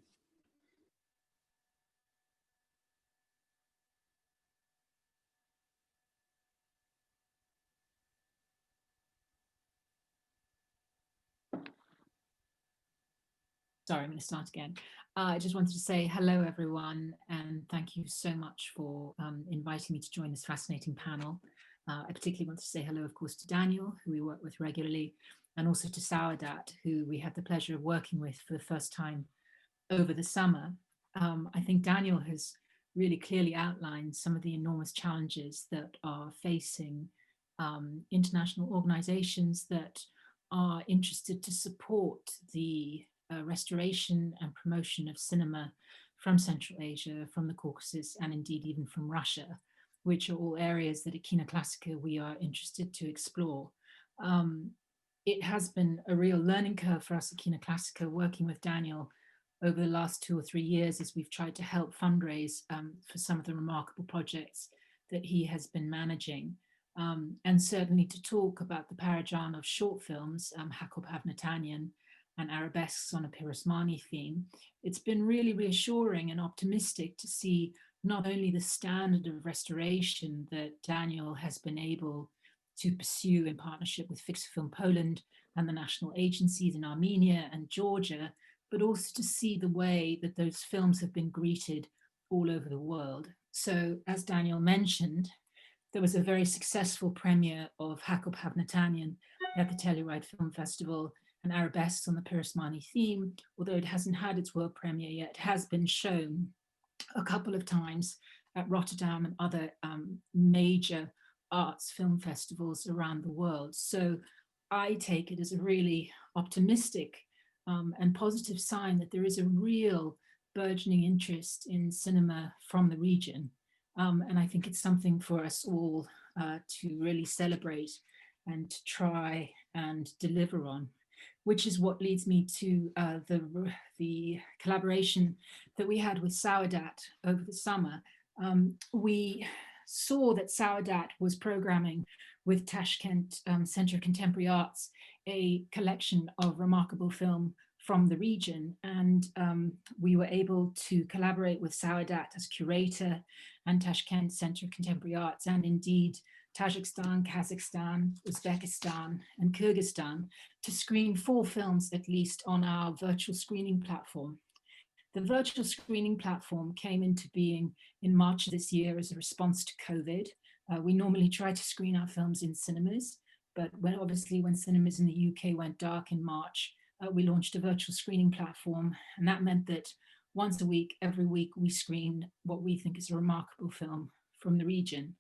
Sorry, I'm going to start again. I just wanted to say hello, everyone, and thank you so much for inviting me to join this fascinating panel. I particularly want to say hello, of course, to Daniel, who we work with regularly, and also to Saadat, who we had the pleasure of working with for the first time over the summer. I think Daniel has really clearly outlined some of the enormous challenges that are facing international organizations that are interested to support the restoration and promotion of cinema from Central Asia, from the Caucasus, and indeed even from Russia, which are all areas that at Kino Classica we are interested to explore. It has been a real learning curve for us at Kino Classica working with Daniel over the last 2 or 3 years as we've tried to help fundraise for some of the remarkable projects that he has been managing. And certainly to talk about the Parajan of short films, Hakop Havnatanyan, and Arabesques on a Pirosmani theme, it's been really reassuring and optimistic to see not only the standard of restoration that Daniel has been able to pursue in partnership with Fixfilm Poland and the national agencies in Armenia and Georgia, but also to see the way that those films have been greeted all over the world. So as Daniel mentioned, there was a very successful premiere of Hakop Havnatanyan at the Telluride Film Festival, and Arabesques on the Pirosmani theme, although it hasn't had its world premiere yet, has been shown a couple of times at Rotterdam and other major arts film festivals around the world. So I take it as a really optimistic and positive sign that there is a real burgeoning interest in cinema from the region. And I think it's something for us all to really celebrate and to try and deliver on, which is what leads me to the collaboration that we had with Saadat over the summer. We saw that Saadat was programming with Tashkent Center of Contemporary Arts a collection of remarkable film from the region, and we were able to collaborate with Saadat as curator and Tashkent Center of Contemporary Arts, and indeed Tajikistan, Kazakhstan, Uzbekistan, and Kyrgyzstan to screen 4 films at least on our virtual screening platform. The virtual screening platform came into being in March of this year as a response to COVID. We normally try to screen our films in cinemas, but obviously when cinemas in the UK went dark in March, we launched a virtual screening platform, and that meant that once a week, every week, we screen what we think is a remarkable film from the region.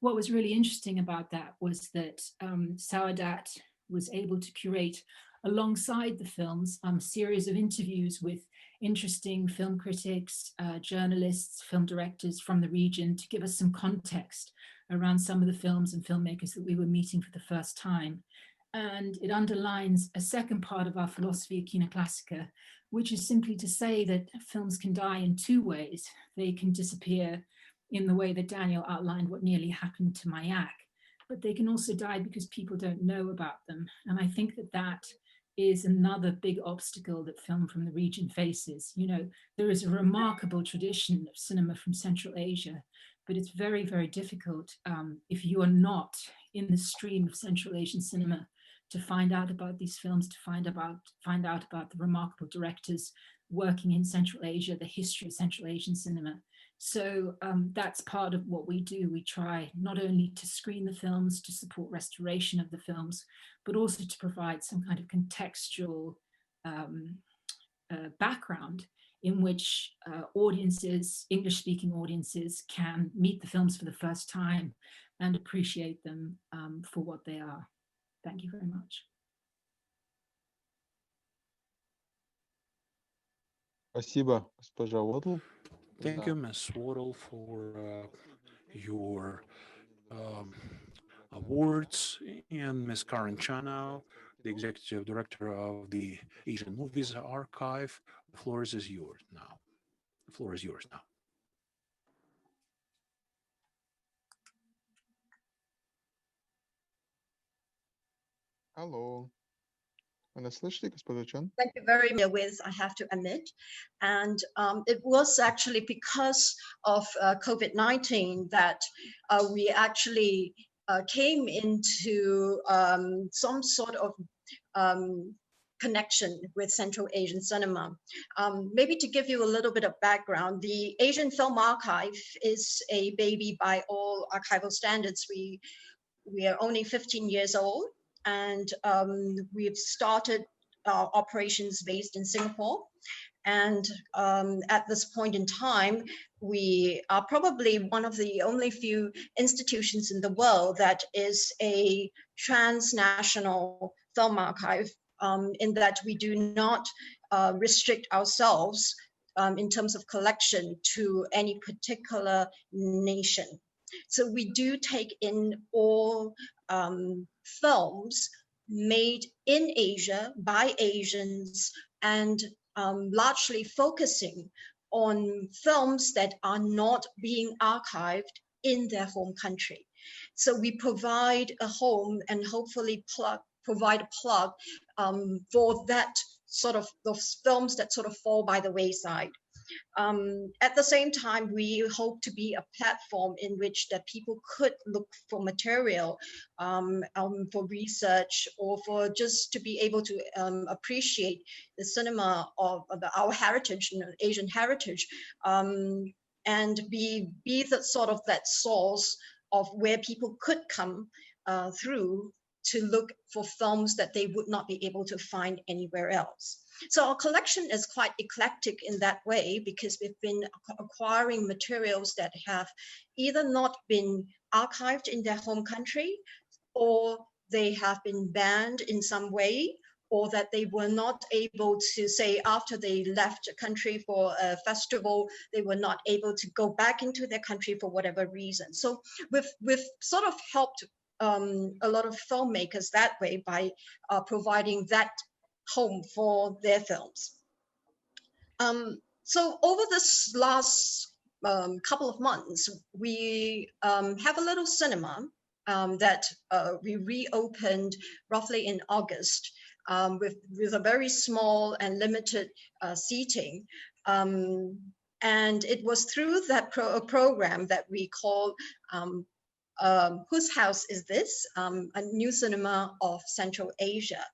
What was really interesting about that was that Saadat was able to curate, alongside the films, a series of interviews with interesting film critics, journalists, film directors from the region to give us some context around some of the films and filmmakers that we were meeting for the first time. And it underlines a second part of our philosophy at Kino Classica, which is simply to say that films can die in 2 ways. They can disappear in the way that Daniel outlined what nearly happened to Mayak, but they can also die because people don't know about them. And I think that that is another big obstacle that film from the region faces. You know, there is a remarkable tradition of cinema from Central Asia, but it's very, very difficult if you are not in the stream of Central Asian cinema to find out about these films, to find out about the remarkable directors working in Central Asia, the history of Central Asian cinema. So that's part of what we do. We try not only to screen the films, to support restoration of the films, but also to provide some kind of contextual background in which audiences, English-speaking audiences, can meet the films for the first time and appreciate them for what they are. Thank you very much. Спасибо, госпожа Уотл. Thank you, Ms. Waddle, for your awards, and Ms. Karen Chanow, the Executive Director of the Asian Movies Archive. The floor is yours now. The floor is yours now. Алло. Вы нас слышите, госпожа Чан? Thank you very much with, I have to admit. And it was actually because of COVID-19 that we actually came into some sort of connection with Central Asian cinema. Maybe to give you a little bit of background, the Asian Film Archive is a baby by all archival standards. We are only 15 years old, and we've started our operations based in Singapore. And at this point in time, we are probably one of the only few institutions in the world that is a transnational film archive, in that we do not restrict ourselves in terms of collection to any particular nation. So we do take in all films made in Asia by Asians, and largely focusing on films that are not being archived in their home country. So we provide a home and hopefully provide a plug for that sort of those films that sort of fall by the wayside. At the same time, we hope to be a platform in which that people could look for material for research, or for just to be able to appreciate the cinema of our heritage, you know, Asian heritage, and be the sort of that source of where people could come through to look for films that they would not be able to find anywhere else. So our collection is quite eclectic in that way, because we've been acquiring materials that have either not been archived in their home country, or they have been banned in some way, or that they were not able to, say, after they left a country for a festival, they were not able to go back into their country for whatever reason. So we've sort of helped a lot of filmmakers that way by providing that home for their films. So over this last couple of months, we have a little cinema that we reopened roughly in August, with a very small and limited seating. And it was through that program that we call Whose House Is This? A new cinema of Central Asia.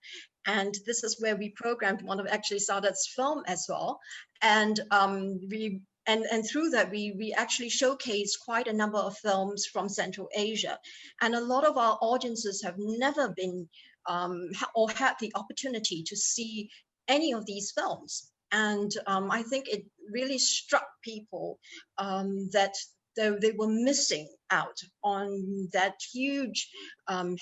And this is where we programmed one of actually Sadat's film as well. And through that, we actually showcased quite a number of films from Central Asia. And a lot of our audiences have never been or had the opportunity to see any of these films. And I think it really struck people that they were missing out on that huge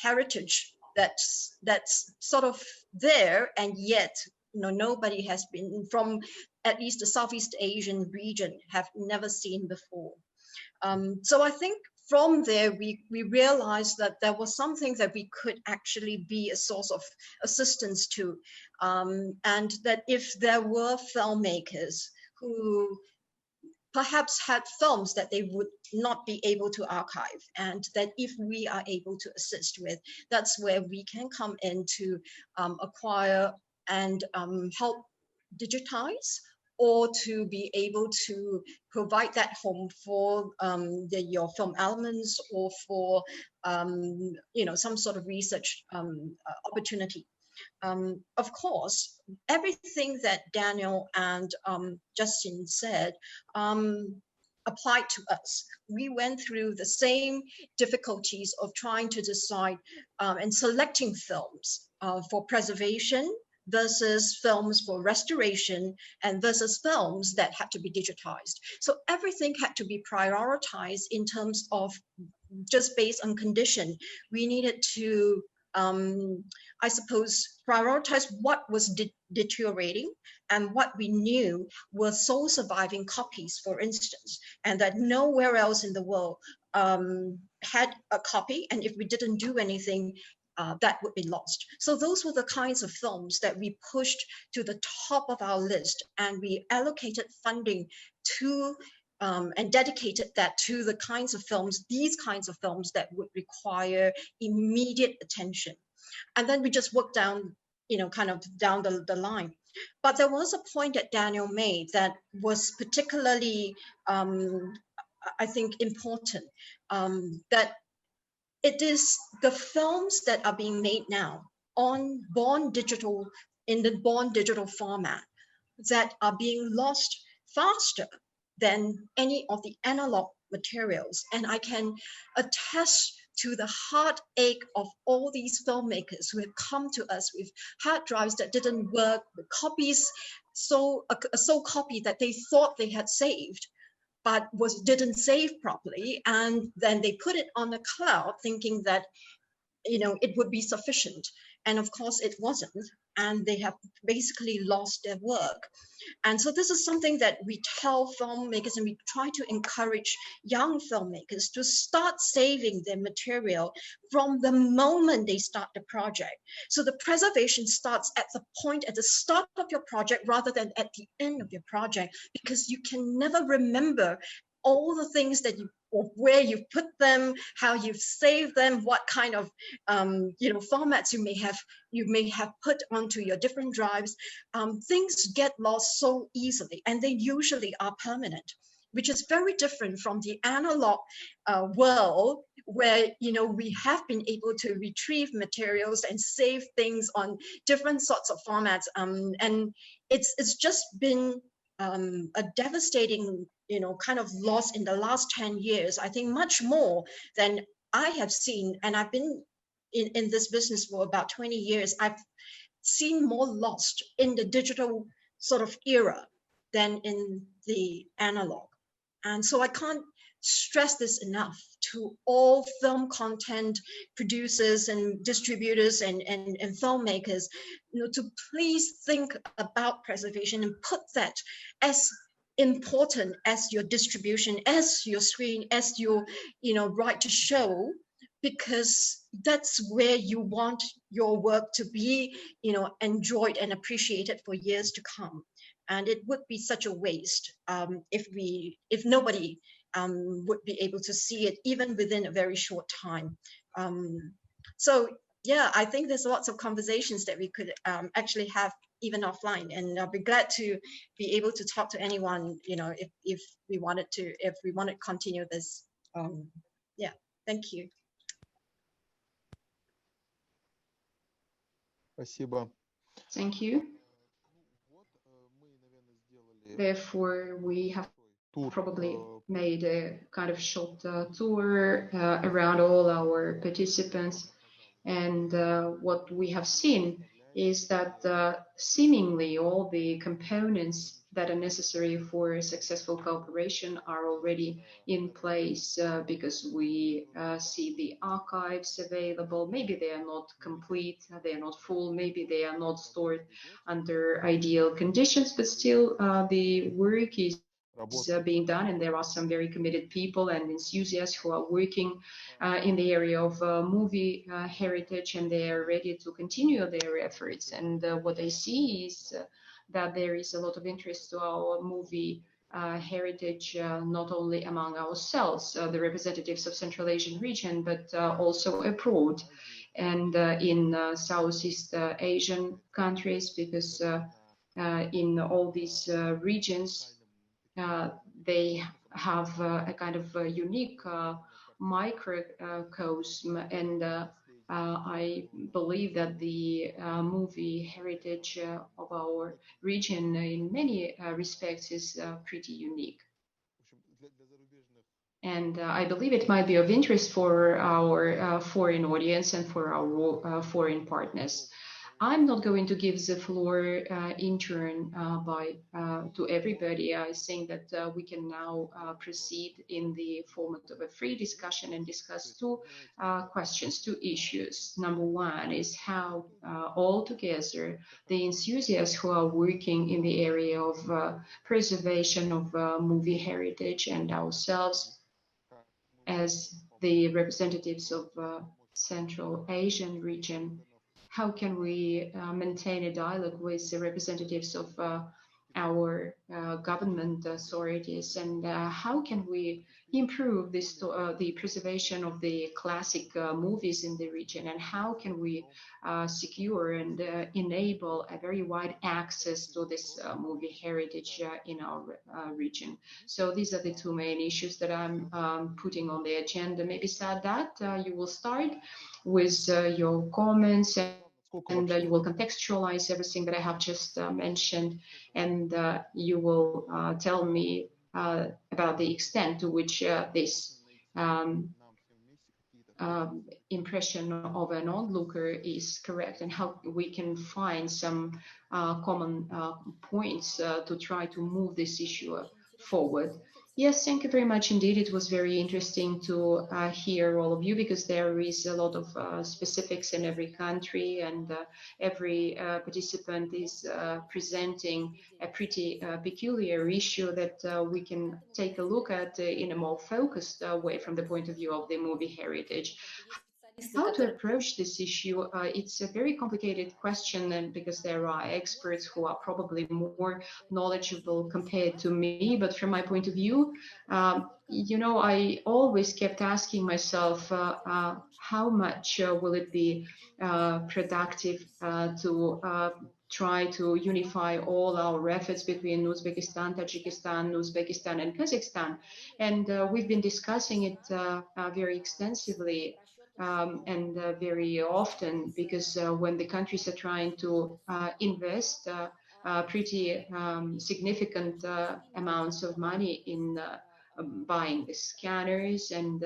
heritage that's sort of there, and yet, you know, nobody has been, from at least the Southeast Asian region, have never seen before. So I think from there we realized that there was something that we could actually be a source of assistance to, and that if there were filmmakers who perhaps had films that they would not be able to archive, and that if we are able to assist with, that's where we can come in to acquire and help digitize, or to be able to provide that home for your film elements, or for you know, some sort of research opportunity. Of course, everything that Daniel and Justin said applied to us. We went through the same difficulties of trying to decide and selecting films for preservation versus films for restoration, and versus films that had to be digitized. So everything had to be prioritized in terms of just based on condition. We needed to I suppose, prioritize what was deteriorating and what we knew were sole surviving copies, for instance, and that nowhere else in the world had a copy. And if we didn't do anything, that would be lost. So those were the kinds of films that we pushed to the top of our list, and we allocated funding to and dedicated that to the kinds of films, these kinds of films that would require immediate attention. And then we just worked down, kind of down the line. But there was a point that Daniel made that was particularly, I think, important, that it is the films that are being made now in the born digital format that are being lost faster than any of the analog materials. And I can attest to the heartache of all these filmmakers who have come to us with hard drives that didn't work, with copies, a copy that they thought they had saved, but didn't save properly. And then they put it on the cloud thinking that, it would be sufficient. And of course it wasn't. And they have basically lost their work. And so this is something that we tell filmmakers, and we try to encourage young filmmakers to start saving their material from the moment they start the project. So the preservation starts at the start of your project rather than at the end of your project, because you can never remember all the things that where you've put them, how you've saved them, what kind of formats you may have put onto your different drives. Things get lost so easily, and they usually are permanent, which is very different from the analog world, where we have been able to retrieve materials and save things on different sorts of formats, and it's just been a devastating kind of loss in the last 10 years. I think much more than I have seen, and I've been in this business for about 20 years. I've seen more lost in the digital sort of era than in the analog. And so I can't stress this enough to all film content producers and distributors and filmmakers, to please think about preservation and put that as important as your distribution, as your screen, as your right to show, because that's where you want your work to be enjoyed and appreciated for years to come. And it would be such a waste if nobody would be able to see it even within a very short time. So yeah, I think there's lots of conversations that we could actually have even offline, and I'll be glad to be able to talk to anyone, if we wanted to continue this. Yeah, thank you. Спасибо. Thank you. Therefore, we have probably made a kind of short tour around all our participants, and what we have seen is that seemingly all the components that are necessary for a successful cooperation are already in place, because we see the archives available. Maybe they are not complete, they are not full, maybe they are not stored under ideal conditions, but still the work is being done, and there are some very committed people and enthusiasts who are working in the area of movie heritage, and they are ready to continue their efforts. And what I see is that there is a lot of interest to our movie heritage, not only among ourselves, the representatives of Central Asian region, but also abroad and in Southeast Asian countries, because in all these regions they have a kind of a unique microcosm, and I believe that the movie heritage of our region in many respects is pretty unique. And I believe it might be of interest for our foreign audience and for our foreign partners. I'm not going to give the floor in turn to everybody. I think that we can now proceed in the format of a free discussion and discuss two questions, two issues. Number one is how all together the enthusiasts who are working in the area of preservation of movie heritage, and ourselves as the representatives of Central Asian region, how can we maintain a dialogue with the representatives of our government authorities, and how can we improve this the preservation of the classic movies in the region, and how can we secure and enable a very wide access to this movie heritage in our region. So these are the two main issues that I'm putting on the agenda. Maybe Sadat, you will start with your comments, and you will contextualize everything that I have just mentioned, and you will tell me about the extent to which this impression of an onlooker is correct, and how we can find some common points to try to move this issue forward. Yes, thank you very much indeed. It was very interesting to hear all of you, because there is a lot of specifics in every country, and every participant is presenting a pretty peculiar issue that we can take a look at in a more focused way from the point of view of the movie heritage. How to approach this issue? It's a very complicated question, and because there are experts who are probably more knowledgeable compared to me. But from my point of view, you know, I always kept asking myself, how much will it be productive to try to unify all our efforts between Uzbekistan, Tajikistan, and Kazakhstan. And we've been discussing it very extensively and very often, because when the countries are trying to invest pretty significant amounts of money in buying the scanners, and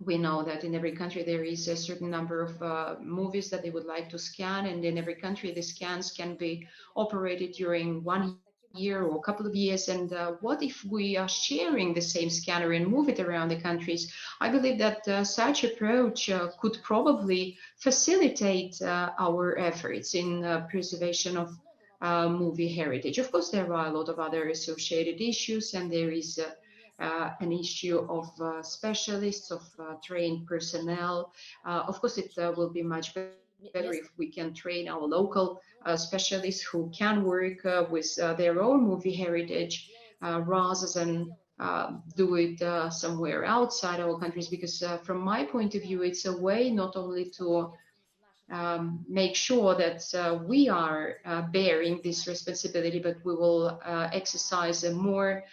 we know that in every country there is a certain number of movies that they would like to scan, and in every country the scans can be operated during 1 year or a couple of years. And what if we are sharing the same scanner and move it around the countries? I believe that such approach could probably facilitate our efforts in preservation of movie heritage. Of course, there are a lot of other associated issues, and there is an issue of specialists, of trained personnel. Of course, it will be much better if we can train our local specialists who can work with their own movie heritage rather than do it somewhere outside our countries. Because from my point of view, it's a way not only to make sure that we are bearing this responsibility, but we will exercise a more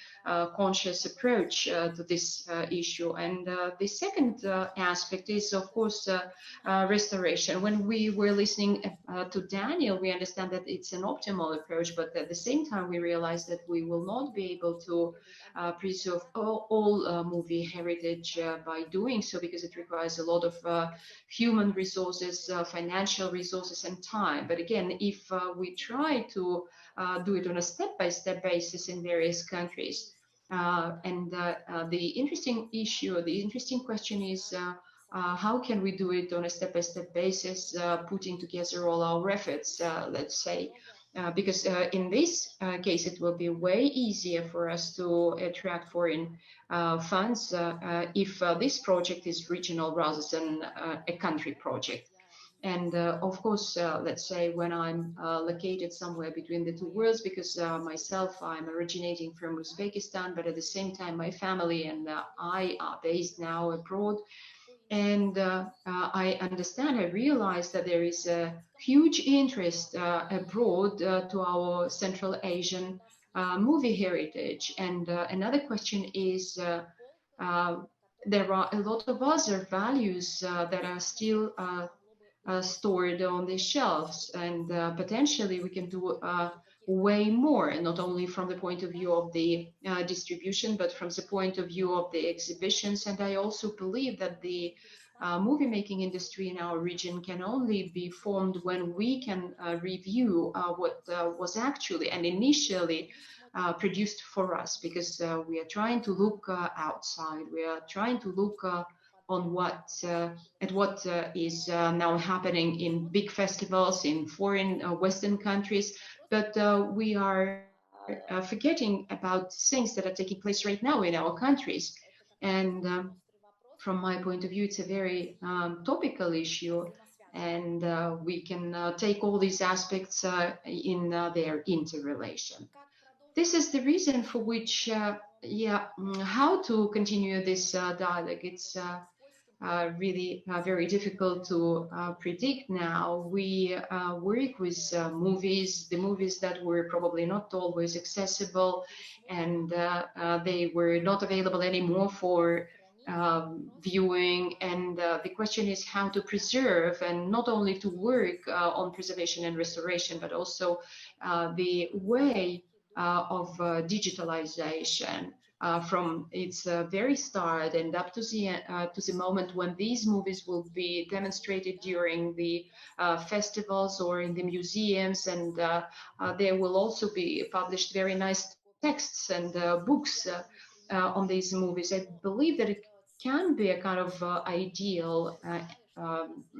conscious approach to this issue. And the second aspect is, of course, restoration. When we were listening to Daniel, we understand that it's an optimal approach, but at the same time, we realize that we will not be able to preserve all movie heritage by doing so, because it requires a lot of human resources, financial resources, and time. But again, if we try to do it on a step-by-step basis in various countries, and the interesting issue, the interesting question is, how can we do it on a step-by-step basis, putting together all our efforts, let's say, because in this case, it will be way easier for us to attract foreign funds if this project is regional rather than a country project. And of course, let's say when I'm located somewhere between the two worlds, because myself, I'm originating from Uzbekistan, but at the same time, my family and I are based now abroad. And I understand, I realize that there is a huge interest abroad to our Central Asian movie heritage. And another question is, there are a lot of other values that are still stored on the shelves, and potentially we can do way more, not only from the point of view of the distribution, but from the point of view of the exhibitions. And I also believe that the movie making industry in our region can only be formed when we can review what was actually and initially produced for us, because we are trying to look outside, we are trying to look on what is now happening in big festivals in foreign Western countries, but we are forgetting about things that are taking place right now in our countries. And from my point of view, it's a very topical issue, and we can take all these aspects in their interrelation. this is the reason for which, how to continue this dialogue. It's really very difficult to predict now. We work with movies, the movies that were probably not always accessible, and they were not available anymore for viewing. And the question is how to preserve, and not only to work on preservation and restoration, but also the way of digitalization. From its very start and up to the moment when these movies will be demonstrated during the festivals or in the museums, and there will also be published very nice texts and books on these movies. I believe that it can be a kind of ideal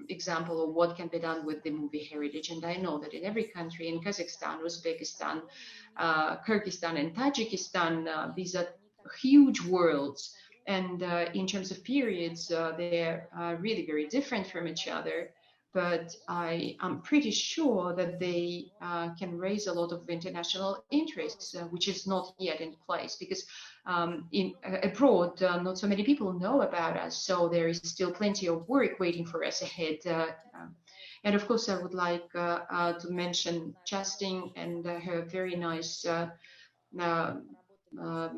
example of what can be done with the movie heritage. And I know that in every country, in Kazakhstan, Uzbekistan, Kyrgyzstan and Tajikistan, these are huge worlds, and in terms of periods they're really very different from each other, but I am pretty sure that they can raise a lot of international interest, which is not yet in place, because in abroad not so many people know about us, so there is still plenty of work waiting for us ahead. And of course I would like to mention Justin and her very nice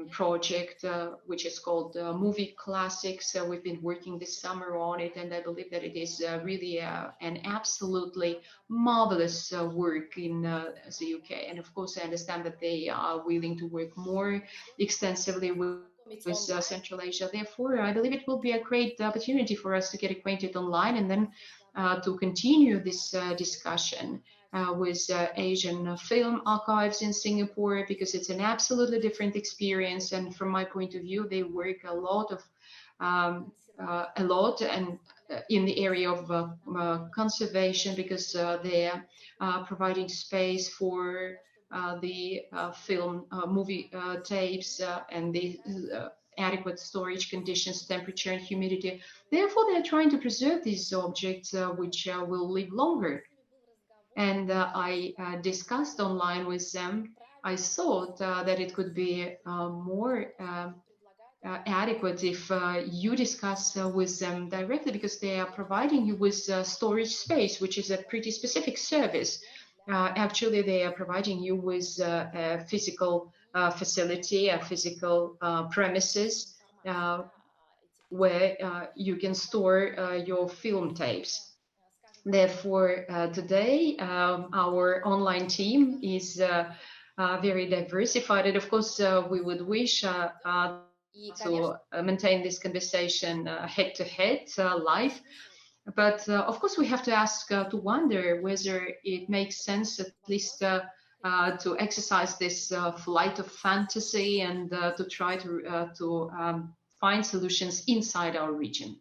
project, which is called Movie Classics. We've been working this summer on it, and I believe that it is really an absolutely marvelous work in the UK. And of course, I understand that they are willing to work more extensively with Central Asia. Therefore, I believe it will be a great opportunity for us to get acquainted online, and then to continue this discussion with Asian film archives in Singapore, because it's an absolutely different experience. And from my point of view, they work a lot and in the area of conservation, because they are providing space for the film movie tapes and the adequate storage conditions, temperature and humidity. Therefore, they're trying to preserve these objects which will live longer. And I discussed online with them. I thought that it could be more adequate if you discuss with them directly, because they are providing you with storage space, which is a pretty specific service. Actually, they are providing you with a physical facility, a physical premises where you can store your film tapes. Therefore, today our online team is very diversified, and of course we would wish to maintain this conversation head-to-head, live. But of course we have to ask, to wonder whether it makes sense at least to exercise this flight of fantasy, and to try to find solutions inside our region.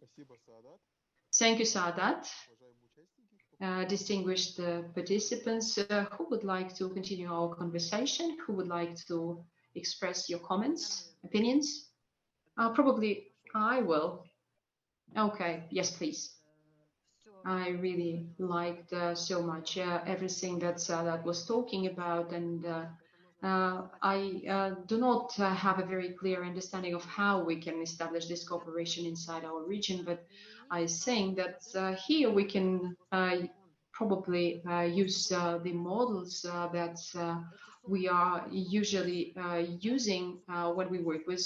Thank you, Saadat. Distinguished participants, who would like to continue our conversation? Who would like to express your comments, opinions? Probably I will. Okay, yes, please. I really liked so much everything that Saadat was talking about, and I do not have a very clear understanding of how we can establish this cooperation inside our region, but I think that here we can probably use the models that we are usually using when we work with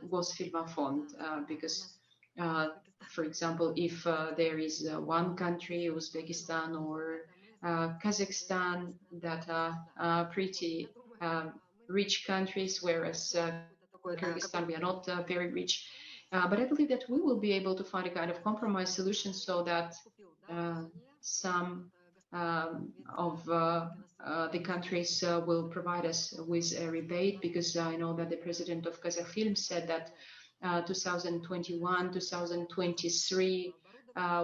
Gosfilmfond, because for example, if there is one country, Uzbekistan or Kazakhstan, that are pretty rich countries, whereas Kyrgyzstan, we are not very rich. But I believe that we will be able to find a kind of compromise solution, so that some of the countries will provide us with a rebate, because I know that the president of Kazakhfilm said that 2021, 2023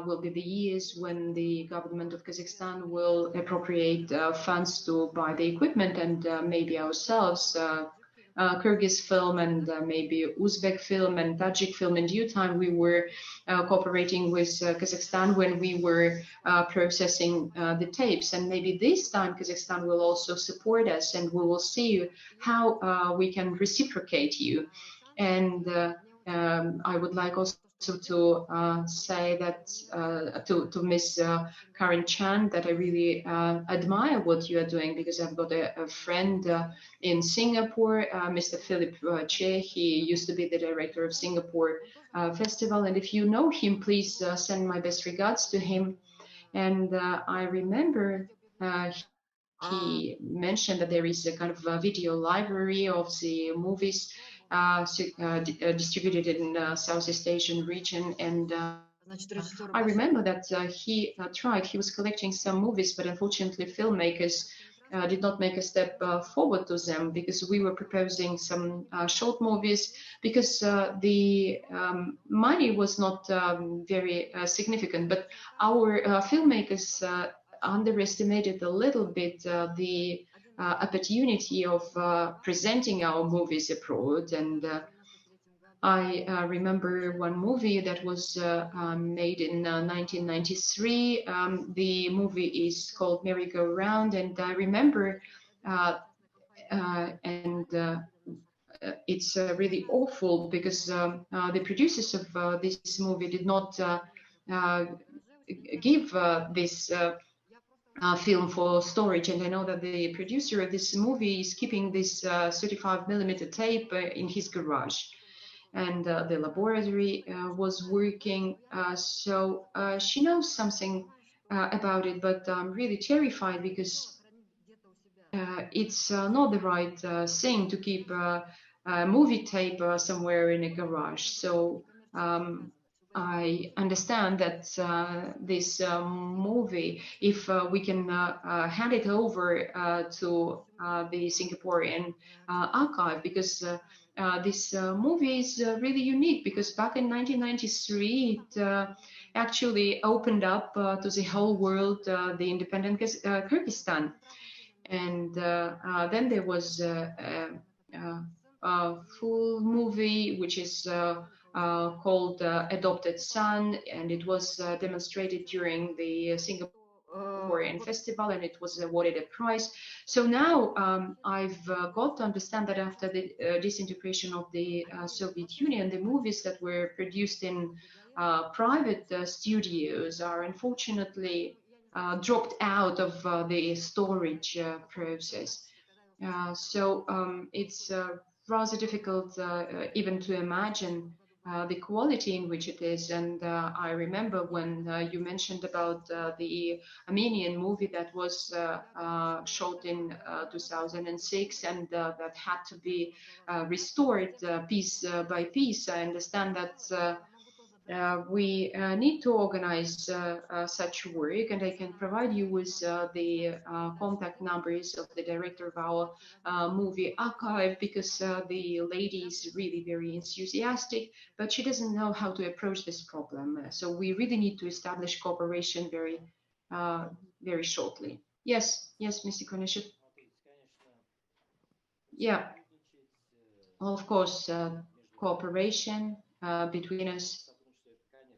will be the years when the government of Kazakhstan will appropriate funds to buy the equipment, and maybe ourselves Kyrgyzfilm and maybe Uzbekfilm and Tajikfilm. In due time, we were cooperating with Kazakhstan when we were processing the tapes. And maybe this time Kazakhstan will also support us, and we will see how we can reciprocate you. And I would like also to say that to Miss Karen Chan that I really admire what you are doing, because I've got a friend in Singapore, Mr. Philip Che. He used to be the director of Singapore Festival, and if you know him, please send my best regards to him. And I remember he mentioned that there is a kind of a video library of the movies distributed in Southeast Asian region, and I remember that he tried. He was collecting some movies, but unfortunately, filmmakers did not make a step forward to them, because we were proposing some short movies, because the money was not very significant. But our filmmakers underestimated a little bit the opportunity of presenting our movies abroad. And I remember one movie that was made in 1993. The movie is called Merry-Go-Round, and I remember, it's really awful, because the producers of this movie did not give this film for storage. And I know that the producer of this movie is keeping this 35mm tape in his garage. And the laboratory was working, so she knows something about it, but I'm really terrified, because it's not the right thing to keep a movie tape somewhere in a garage. So I understand that this movie, if we can hand it over to the Singaporean archive, because this movie is really unique, because back in 1993 it actually opened up to the whole world the independent Kyrgyzstan. And then there was a full movie which is called Adopted Son, and it was demonstrated during the Singaporean festival, and it was awarded a prize. So now I've got to understand that after the disintegration of the Soviet Union, the movies that were produced in private studios are unfortunately dropped out of the storage process. So it's rather difficult even to imagine the quality in which it is. And I remember when you mentioned about the Armenian movie that was shot in 2006 and that had to be restored piece by piece. I understand that we need to organize such work, and I can provide you with the contact numbers of the director of our movie archive, because the lady is really very enthusiastic, but she doesn't know how to approach this problem. So we really need to establish cooperation very, very shortly. Yes, yes, Mr. Koneshev. Yeah, of course, cooperation between us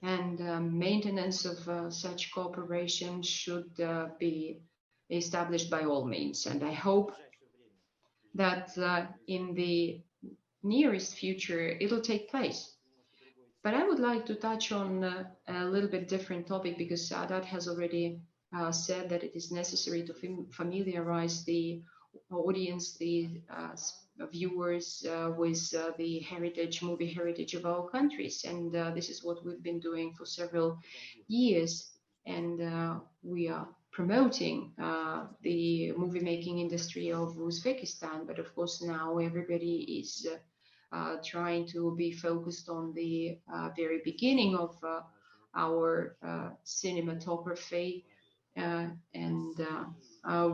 and maintenance of such cooperation should be established by all means. And I hope that in the nearest future it'll take place. But I would like to touch on a little bit different topic, because Sadat has already said that it is necessary to familiarize the audience, the viewers with the heritage, movie heritage of our countries. And this is what we've been doing for several years. And we are promoting the movie making industry of Uzbekistan. But of course, now everybody is trying to be focused on the very beginning of our cinematography. And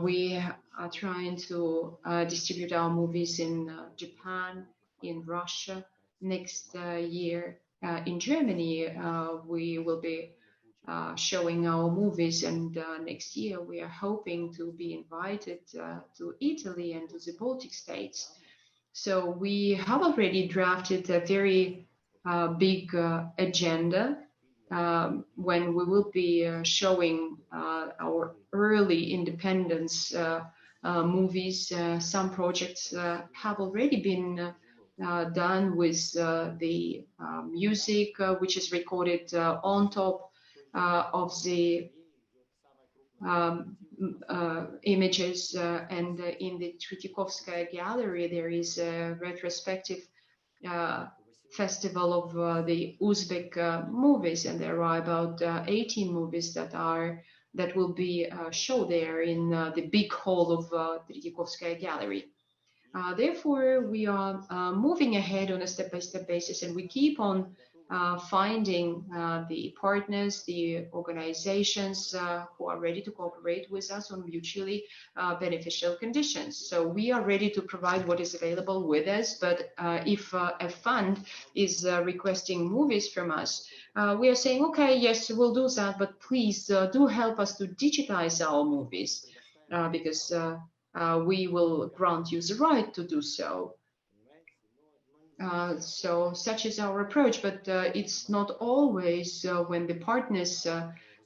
we are trying to distribute our movies in Japan, in Russia. Next year in Germany, we will be showing our movies, and next year we are hoping to be invited to Italy and to the Baltic states. So we have already drafted a very big agenda when we will be showing our early independence movies. Some projects have already been done with the music which is recorded on top of the images, and in the Tretyakovskaya gallery there is a retrospective festival of the Uzbek movies, and there are about 18 movies that will be shown there in the big hall of Tretyakovskaya gallery. Therefore, we are moving ahead on a step-by-step basis, and we keep on finding the partners, the organizations who are ready to cooperate with us on mutually beneficial conditions. So we are ready to provide what is available with us, but if a fund is requesting movies from us, we are saying, okay, yes, we'll do that, but please do help us to digitize our movies, because we will grant you the right to do so. So such is our approach, but it's not always when the partners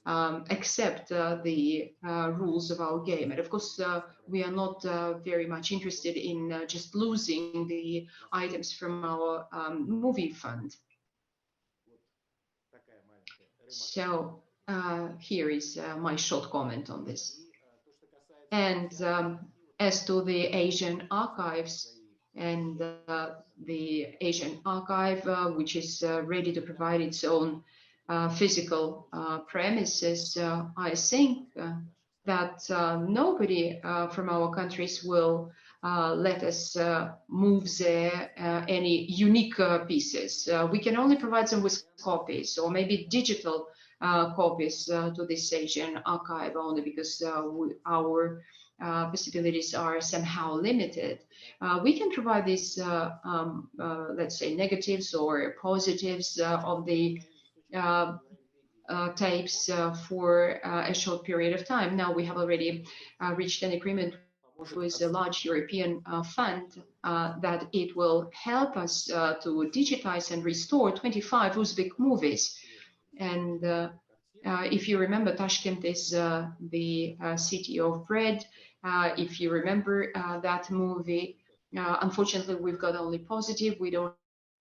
accept the rules of our game. And of course, we are not very much interested in just losing the items from our movie fund. So here is my short comment on this. And as to the Asian archives, and the Asian archive, which is ready to provide its own physical premises, I think that nobody from our countries will let us move there any unique pieces. We can only provide them with copies, or maybe digital copies to this Asian archive, only because our possibilities are somehow limited. We can provide these, let's say, negatives or positives of the tapes for a short period of time. Now we have already reached an agreement with a large European fund that it will help us to digitize and restore 25 Uzbek movies. And if you remember, Tashkent is the city of bread. If you remember that movie, unfortunately, we've got only positive. We don't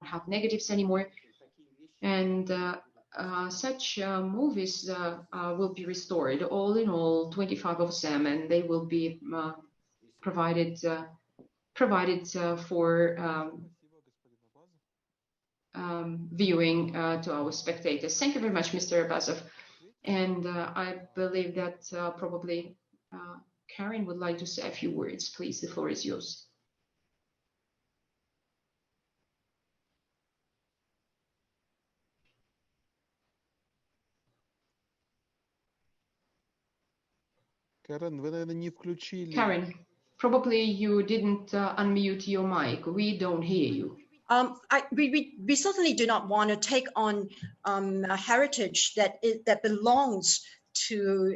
have negatives anymore. And such movies will be restored, all in all, 25 of them, and they will be provided for viewing to our spectators. Thank you very much, Mr. Abbasov. And I believe that probably Karen would like to say a few words. Please, the floor is yours. Karen, probably you didn't unmute your mic. We don't hear you. We certainly do not want to take on a heritage that belongs to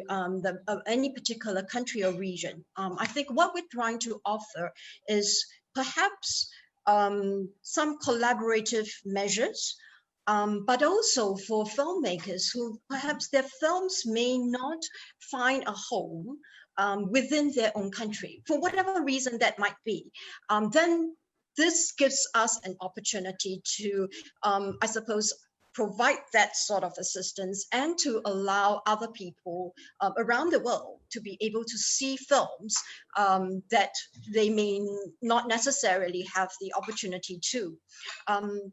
any particular country or region. I think what we're trying to offer is perhaps some collaborative measures, but also for filmmakers who perhaps their films may not find a home within their own country, for whatever reason that might be. Then this gives us an opportunity to, I suppose, provide that sort of assistance and to allow other people around the world to be able to see films that they may not necessarily have the opportunity to.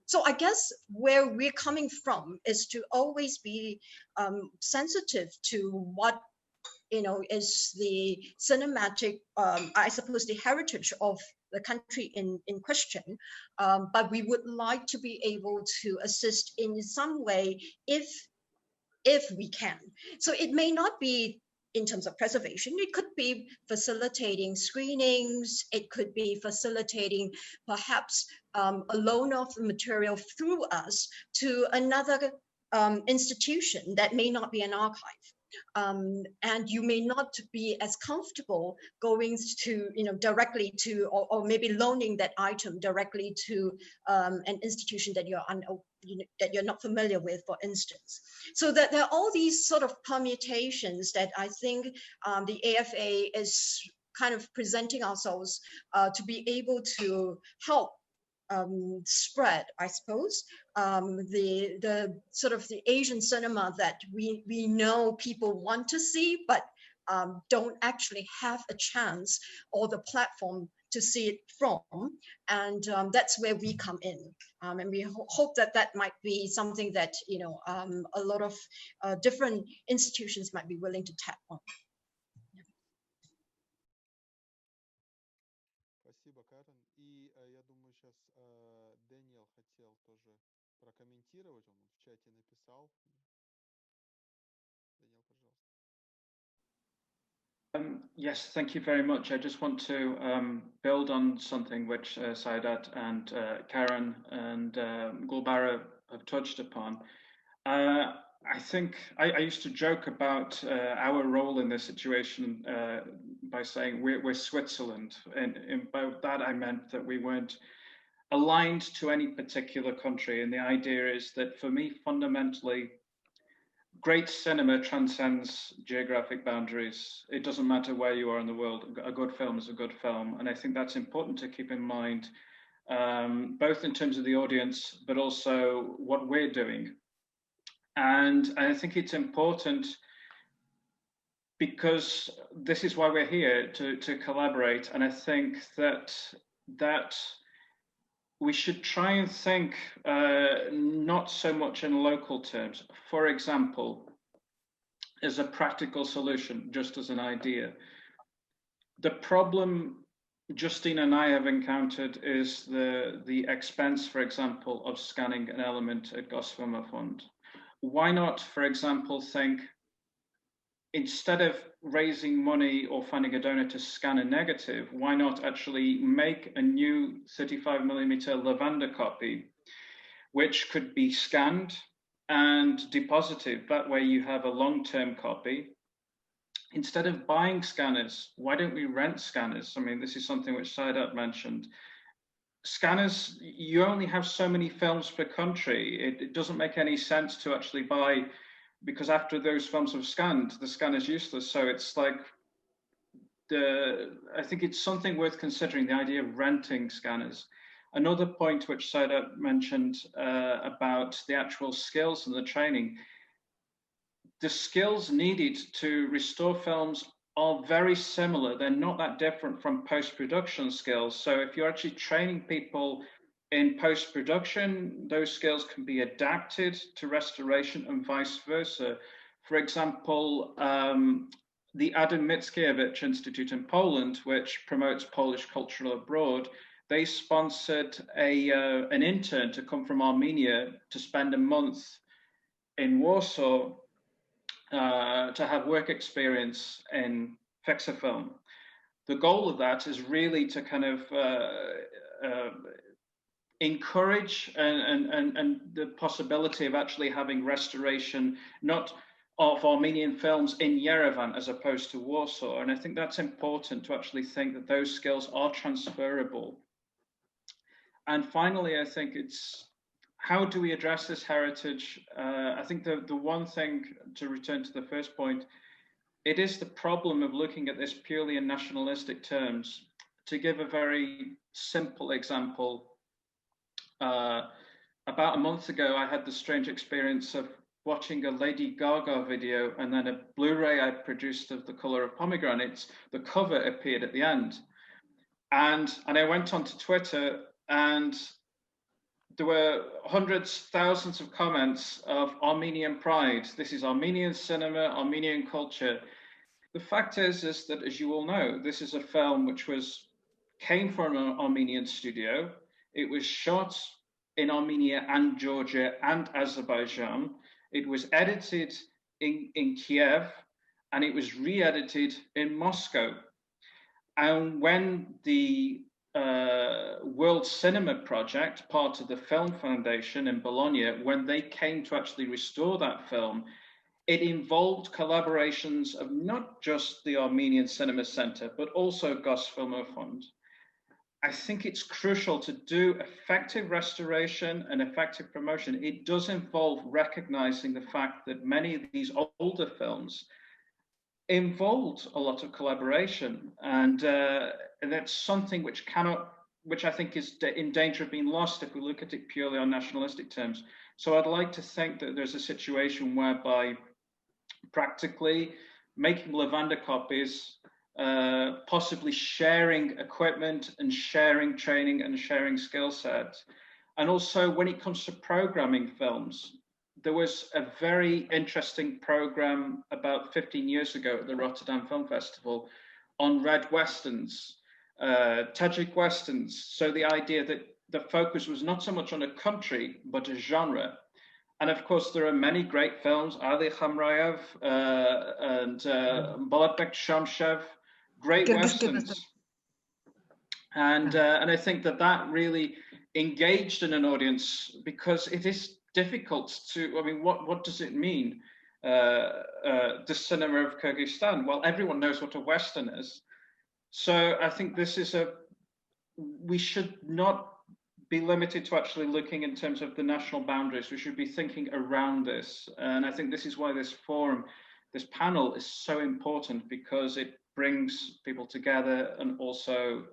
So I guess where we're coming from is to always be sensitive to what is the cinematic, I suppose, the heritage of the country in question, but we would like to be able to assist in some way if we can. So it may not be in terms of preservation, it could be facilitating screenings, it could be facilitating perhaps a loan of the material through us to another institution that may not be an archive. and you may not be as comfortable going to, directly to, or maybe loaning that item directly to an institution that that you're not familiar with, for instance. So that there are all these sort of permutations that I think the AFA is kind of presenting ourselves to be able to help spread, I suppose, the sort of the Asian cinema that we know people want to see, but don't actually have a chance or the platform to see it from. And that's where we come in. And we hope that that might be something that, a lot of different institutions might be willing to tap on. Спасибо, Карен. И я думаю, сейчас Дэниел хотел тоже прокомментировать. Он в чате написал. Дэниел, пожалуйста. Yes, thank you very much. I just want to build on something which Saeedat and Karen and Gulbara have touched upon. I think I used to joke about our role in this situation by saying we're Switzerland, and by that I meant that we weren't aligned to any particular country. And the idea is that for me, fundamentally, great cinema transcends geographic boundaries. It doesn't matter where you are in the world. A good film is a good film. And I think that's important to keep in mind, both in terms of the audience, but also what we're doing. And I think it's important because this is why we're here, to collaborate. And I think that we should try and think not so much in local terms. For example, as a practical solution, just as an idea, the problem Justine and I have encountered is the expense, for example, of scanning an element at Gosfilmafond. Why not, for example, think, instead of raising money or finding a donor to scan a negative, why not actually make a new 35mm lavender copy, which could be scanned and deposited. That way you have a long-term copy. Instead of buying scanners, why don't we rent scanners? I mean, this is something which Saeedat mentioned. Scanners, you only have so many films per country. It doesn't make any sense to actually buy, because after those films have scanned, the scan is useless. So it's like, I think it's something worth considering, the idea of renting scanners. Another point which Saeedat mentioned about the actual skills and the training. The skills needed to restore films are very similar. They're not that different from post-production skills. So if you're actually training people in post-production, those skills can be adapted to restoration and vice versa. For example, the Adam Mickiewicz Institute in Poland, which promotes Polish culture abroad, they sponsored an intern to come from Armenia to spend a month in Warsaw to have work experience in Kazakhfilm. The goal of that is really to kind of encourage and the possibility of actually having restoration, not of Armenian films in Yerevan as opposed to Warsaw. And I think that's important to actually think that those skills are transferable. And finally, I think it's, how do we address this heritage? I think the one thing, to return to the first point, it is the problem of looking at this purely in nationalistic terms. To give a very simple example, about a month ago, I had the strange experience of watching a Lady Gaga video and then a Blu-ray I produced of The Color of Pomegranates. The cover appeared at the end. And I went onto Twitter, and there were hundreds, thousands of comments of Armenian pride. This is Armenian cinema, Armenian culture. The fact is that, as you all know, this is a film which came from an Armenian studio. It was shot in Armenia and Georgia and Azerbaijan. It was edited in Kiev, and it was re-edited in Moscow. And when the World Cinema Project, part of the Film Foundation in Bologna, when they came to actually restore that film, it involved collaborations of not just the Armenian Cinema Center, but also Gosfilmfond. I think it's crucial to do effective restoration and effective promotion. It does involve recognizing the fact that many of these older films involved a lot of collaboration, and that's something which I think is in danger of being lost if we look at it purely on nationalistic terms. So I'd like to think that there's a situation whereby practically making Lavanda copies, possibly sharing equipment and sharing training and sharing skill sets. And also when it comes to programming films, there was a very interesting program about 15 years ago at the Rotterdam Film Festival on red westerns, Tajik westerns. So the idea that the focus was not so much on a country, but a genre. And of course, there are many great films, Ali Khamrayev and Balatbek Shamshev, great westerns. And I think that really engaged in an audience, because it is difficult to, I mean, what does it mean, the cinema of Kyrgyzstan? Well, everyone knows what a Western is. So I think this is we should not be limited to actually looking in terms of the national boundaries. We should be thinking around this. And I think this is why this forum, this panel is so important, because it brings people together and also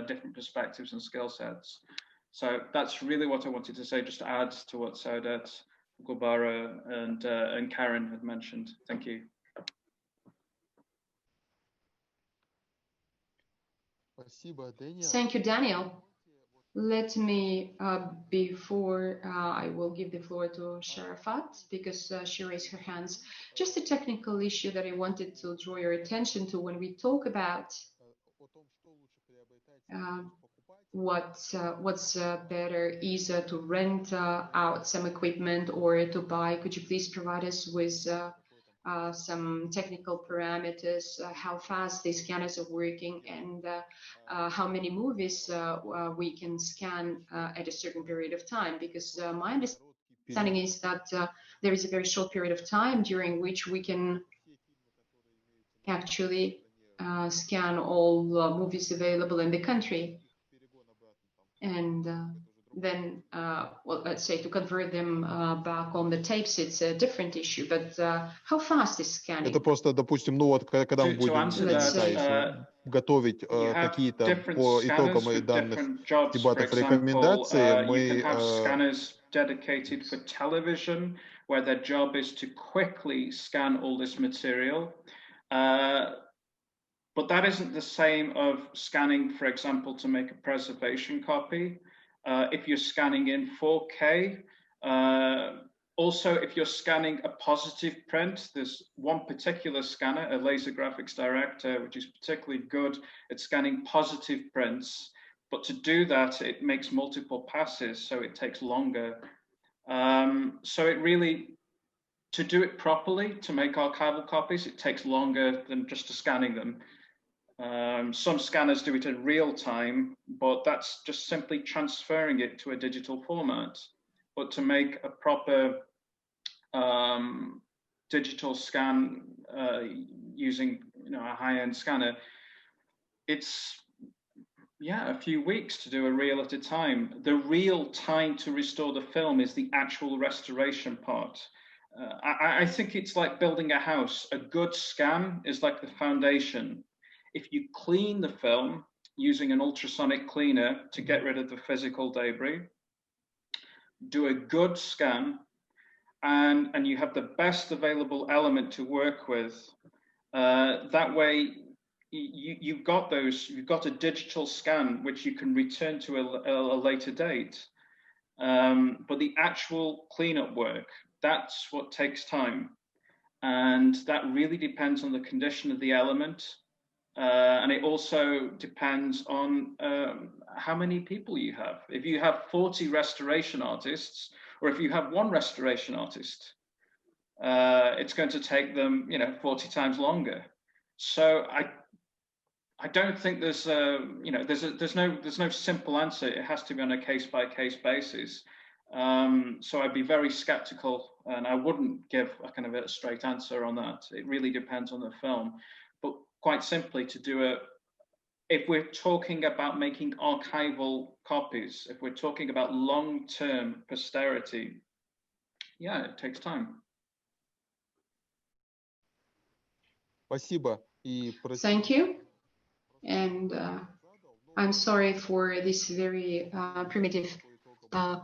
different perspectives and skill sets. So that's really what I wanted to say, just to add to what Saudat, Gulbara, and Karen had mentioned. Thank you. Thank you, Daniel. Let me, before I will give the floor to Sharofat, because she raised her hands, just a technical issue that I wanted to draw your attention to when we talk about what's better, either to rent out some equipment or to buy. Could you please provide us with some technical parameters, how fast these scanners are working, and how many movies we can scan at a certain period of time? Because my understanding is that there is a very short period of time during which we can actually scan all movies available in the country. And then, well, let's say to convert them back on the tapes, it's a different issue. But how fast is scanning? Это просто, допустим, ну вот когда мы будем готовить какие-то по итогам данных дебатов рекомендации, мы scanners dedicated for television, where their job is to quickly scan all this material. But that isn't the same of scanning, for example, to make a preservation copy. If you're scanning in 4K, also if you're scanning a positive print, there's one particular scanner, a laser graphics director, which is particularly good at scanning positive prints. But to do that, it makes multiple passes, so it takes longer. So it really, to do it properly, to make archival copies, it takes longer than just scanning them. Some scanners do it in real time, but that's just simply transferring it to a digital format. But to make a proper digital scan using a high-end scanner, it's a few weeks to do a reel at a time. The real time to restore the film is the actual restoration part. I think it's like building a house. A good scan is like the foundation. If you clean the film using an ultrasonic cleaner to get rid of the physical debris, do a good scan, and you have the best available element to work with, that way you've got a digital scan which you can return to a later date. But the actual cleanup work, that's what takes time. And that really depends on the condition of the element. And it also depends on how many people you have. If you have 40 restoration artists, or if you have one restoration artist, it's going to take them, 40 times longer. So I don't think there's no simple answer. It has to be on a case-by-case basis. So I'd be very skeptical, and I wouldn't give a kind of a straight answer on that. It really depends on the film. But quite simply, to do it, if we're talking about making archival copies, if we're talking about long-term posterity, yeah, it takes time. Thank you. And I'm sorry for this very primitive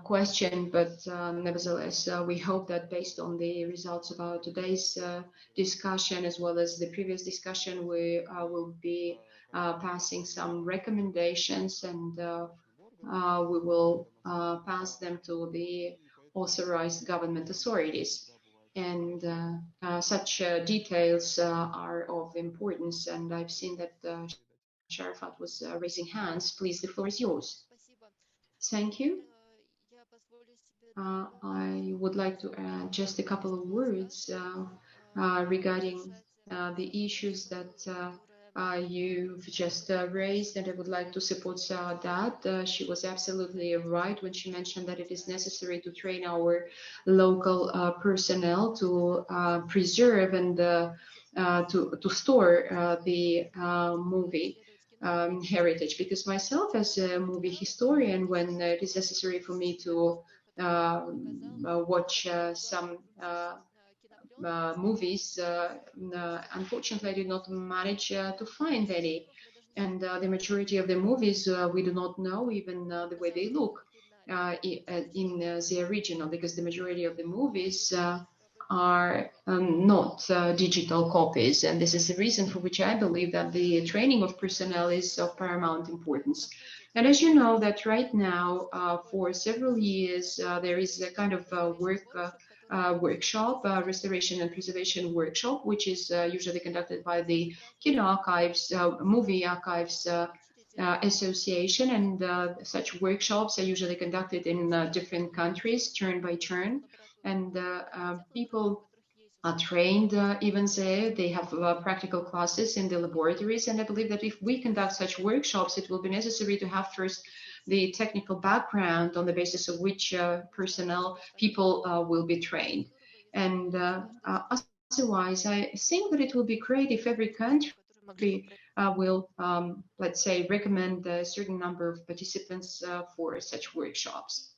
question, but nevertheless, we hope that based on the results of our today's discussion, as well as the previous discussion, we will be passing some recommendations, and we will pass them to the authorized government authorities. And such details are of importance, and I've seen that Sharofat was raising hands. Please, the floor is yours. Thank you. I would like to add just a couple of words regarding the issues that you've just raised, and I would like to support that. She was absolutely right when she mentioned that it is necessary to train our local personnel to preserve and to store the movie heritage. Because myself, as a movie historian, when it is necessary for me to watch some movies, unfortunately I did not manage to find any, and the majority of the movies we do not know even the way they look in the original, because the majority of the movies are not digital copies, and this is the reason for which I believe that the training of personnel is of paramount importance. And as you know, that right now for several years there is a kind of workshop, restoration and preservation workshop, which is usually conducted by the Kino Archives, Movie Archives Association, and such workshops are usually conducted in different countries, turn by turn, and people are trained even there. They have practical classes in the laboratories, and I believe that if we conduct such workshops, it will be necessary to have first the technical background on the basis of which people will be trained. And otherwise, I think that it will be great if every country will, let's say, recommend a certain number of participants for such workshops.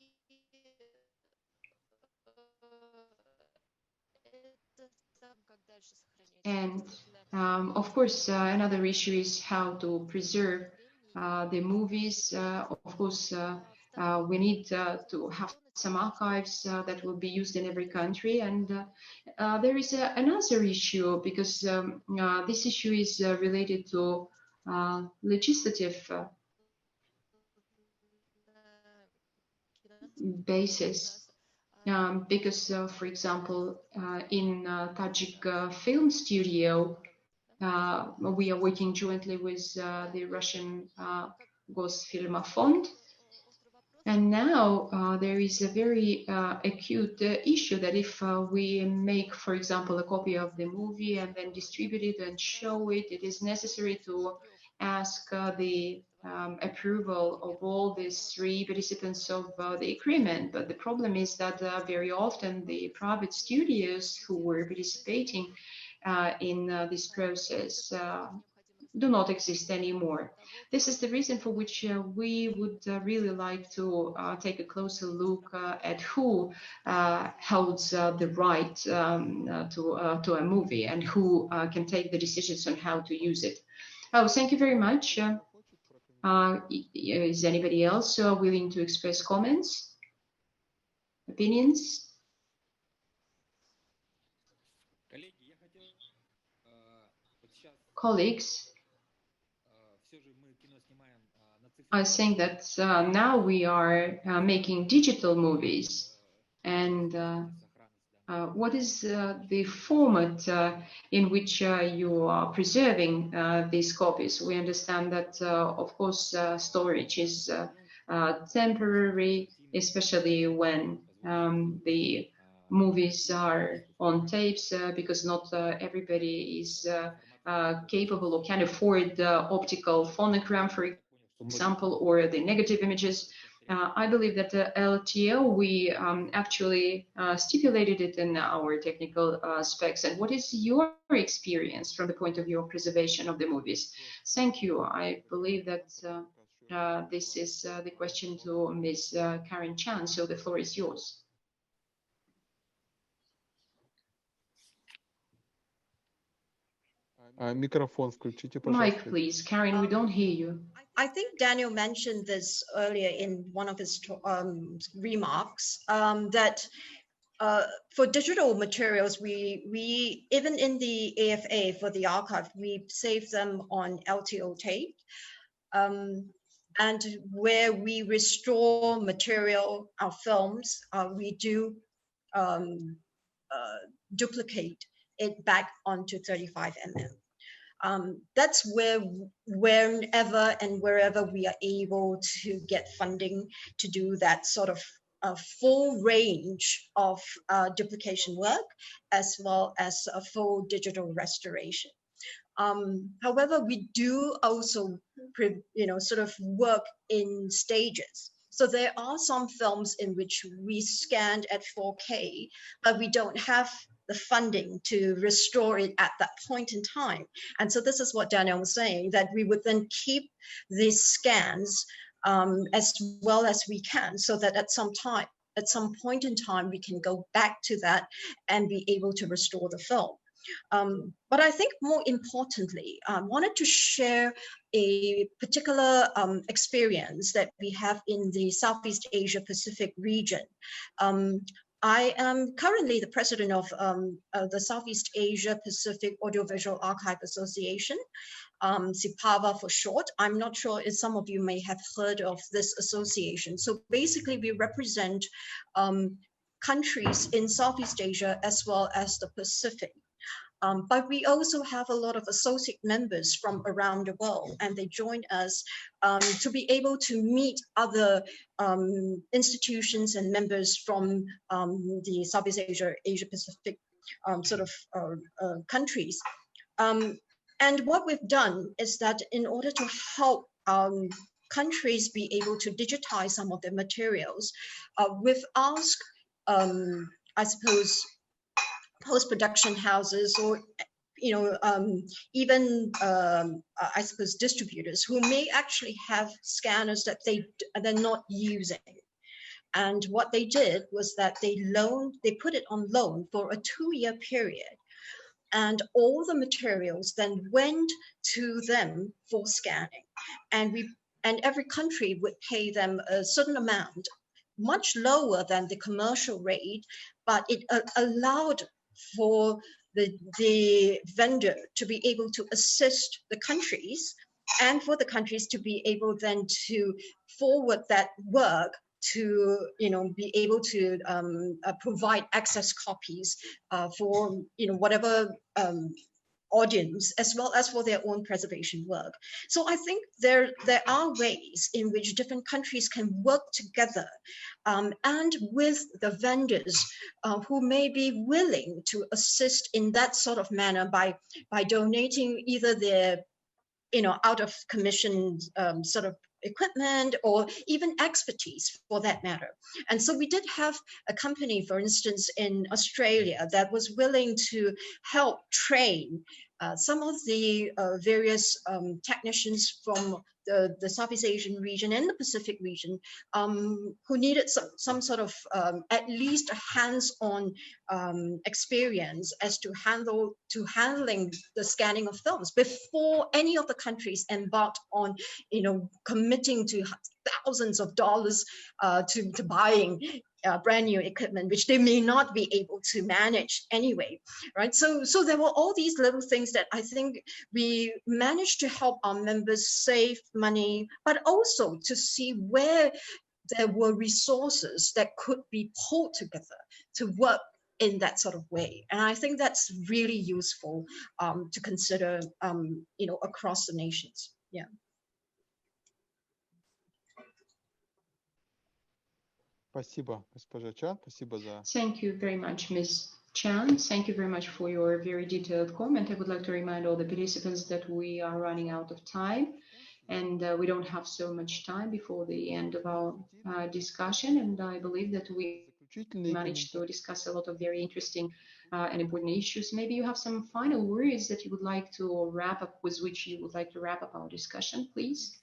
And of course, another issue is how to preserve the movies. Of course, we need to have some archives that will be used in every country. And there is another issue, because this issue is related to legislative basis. Because, for example, in Tajikfilm studio, we are working jointly with the Russian Gosfilm Fund. And now there is a very acute issue that if we make, for example, a copy of the movie and then distribute it and show it, it is necessary to ask the approval of all these three participants of the agreement. But the problem is that very often the private studios who were participating in this process do not exist anymore. This is the reason for which we would really like to take a closer look at who holds the right to a movie and who can take the decisions on how to use it. Oh, thank you very much. Is anybody else willing to express comments, opinions? Colleagues, I think that now we are making digital movies, and what is the format in which you are preserving these copies? We understand that, of course, storage is temporary, especially when the movies are on tapes, because not everybody is capable or can afford the optical phonogram, for example, or the negative images. I believe that the LTO, we actually stipulated it in our technical specs. And what is your experience from the point of view of preservation of the movies? Thank you. I believe that this is the question to Ms. Karen Chan, so the floor is yours. Микрофон включите, пожалуйста. Mike, please. Karen, we don't hear you. I think Daniel mentioned this earlier in one of his remarks, that for digital materials, we even in the AFA for the archive, we save them on LTO tape. And where we restore material, our films, we do duplicate it back onto 35 mm. That's whenever and wherever we are able to get funding to do that sort of a full range of duplication work, as well as a full digital restoration. However, we do also, sort of work in stages. So there are some films in which we scanned at 4K, but we don't have the funding to restore it at that point in time. And so this is what Daniel was saying, that we would then keep these scans as well as we can, so that at some point in time, we can go back to that and be able to restore the film. But I think more importantly, I wanted to share a particular experience that we have in the Southeast Asia Pacific region. I am currently the president of the Southeast Asia Pacific Audiovisual Archive Association, SIPAVA for short. I'm not sure if some of you may have heard of this association. So basically we represent countries in Southeast Asia as well as the Pacific. But we also have a lot of associate members from around the world, and they join us to be able to meet other institutions and members from the Southeast Asia Pacific sort of countries. And what we've done is that in order to help countries be able to digitize some of their materials, we've asked, I suppose, post-production houses or even I suppose distributors who may actually have scanners that they're not using. And what they did was that they put it on loan for a 2-year period, and all the materials then went to them for scanning, and every country would pay them a certain amount, much lower than the commercial rate, but it allowed for the vendor to be able to assist the countries, and for the countries to be able then to forward that work to be able to provide access copies for whatever audience, as well as for their own preservation work. So I think there are ways in which different countries can work together and with the vendors who may be willing to assist in that sort of manner by donating either their out of commission sort of equipment or even expertise for that matter. And so we did have a company, for instance, in Australia that was willing to help train some of the various technicians from the Southeast Asian region and the Pacific region who needed some sort of at least a hands-on experience as to handling the scanning of films before any of the countries embarked on committing to thousands of dollars to buying brand new equipment, which they may not be able to manage anyway, right? So there were all these little things that I think we managed to help our members save money, but also to see where there were resources that could be pulled together to work in that sort of way. And I think that's really useful to consider, across the nations. Yeah. Thank you very much, Ms. Chan. Thank you very much for your very detailed comment. I would like to remind all the participants that we are running out of time. And we don't have so much time before the end of our discussion. And I believe that we managed to discuss a lot of very interesting and important issues. Maybe you have some final words that you would like to wrap up, with which you would like to wrap up our discussion, please.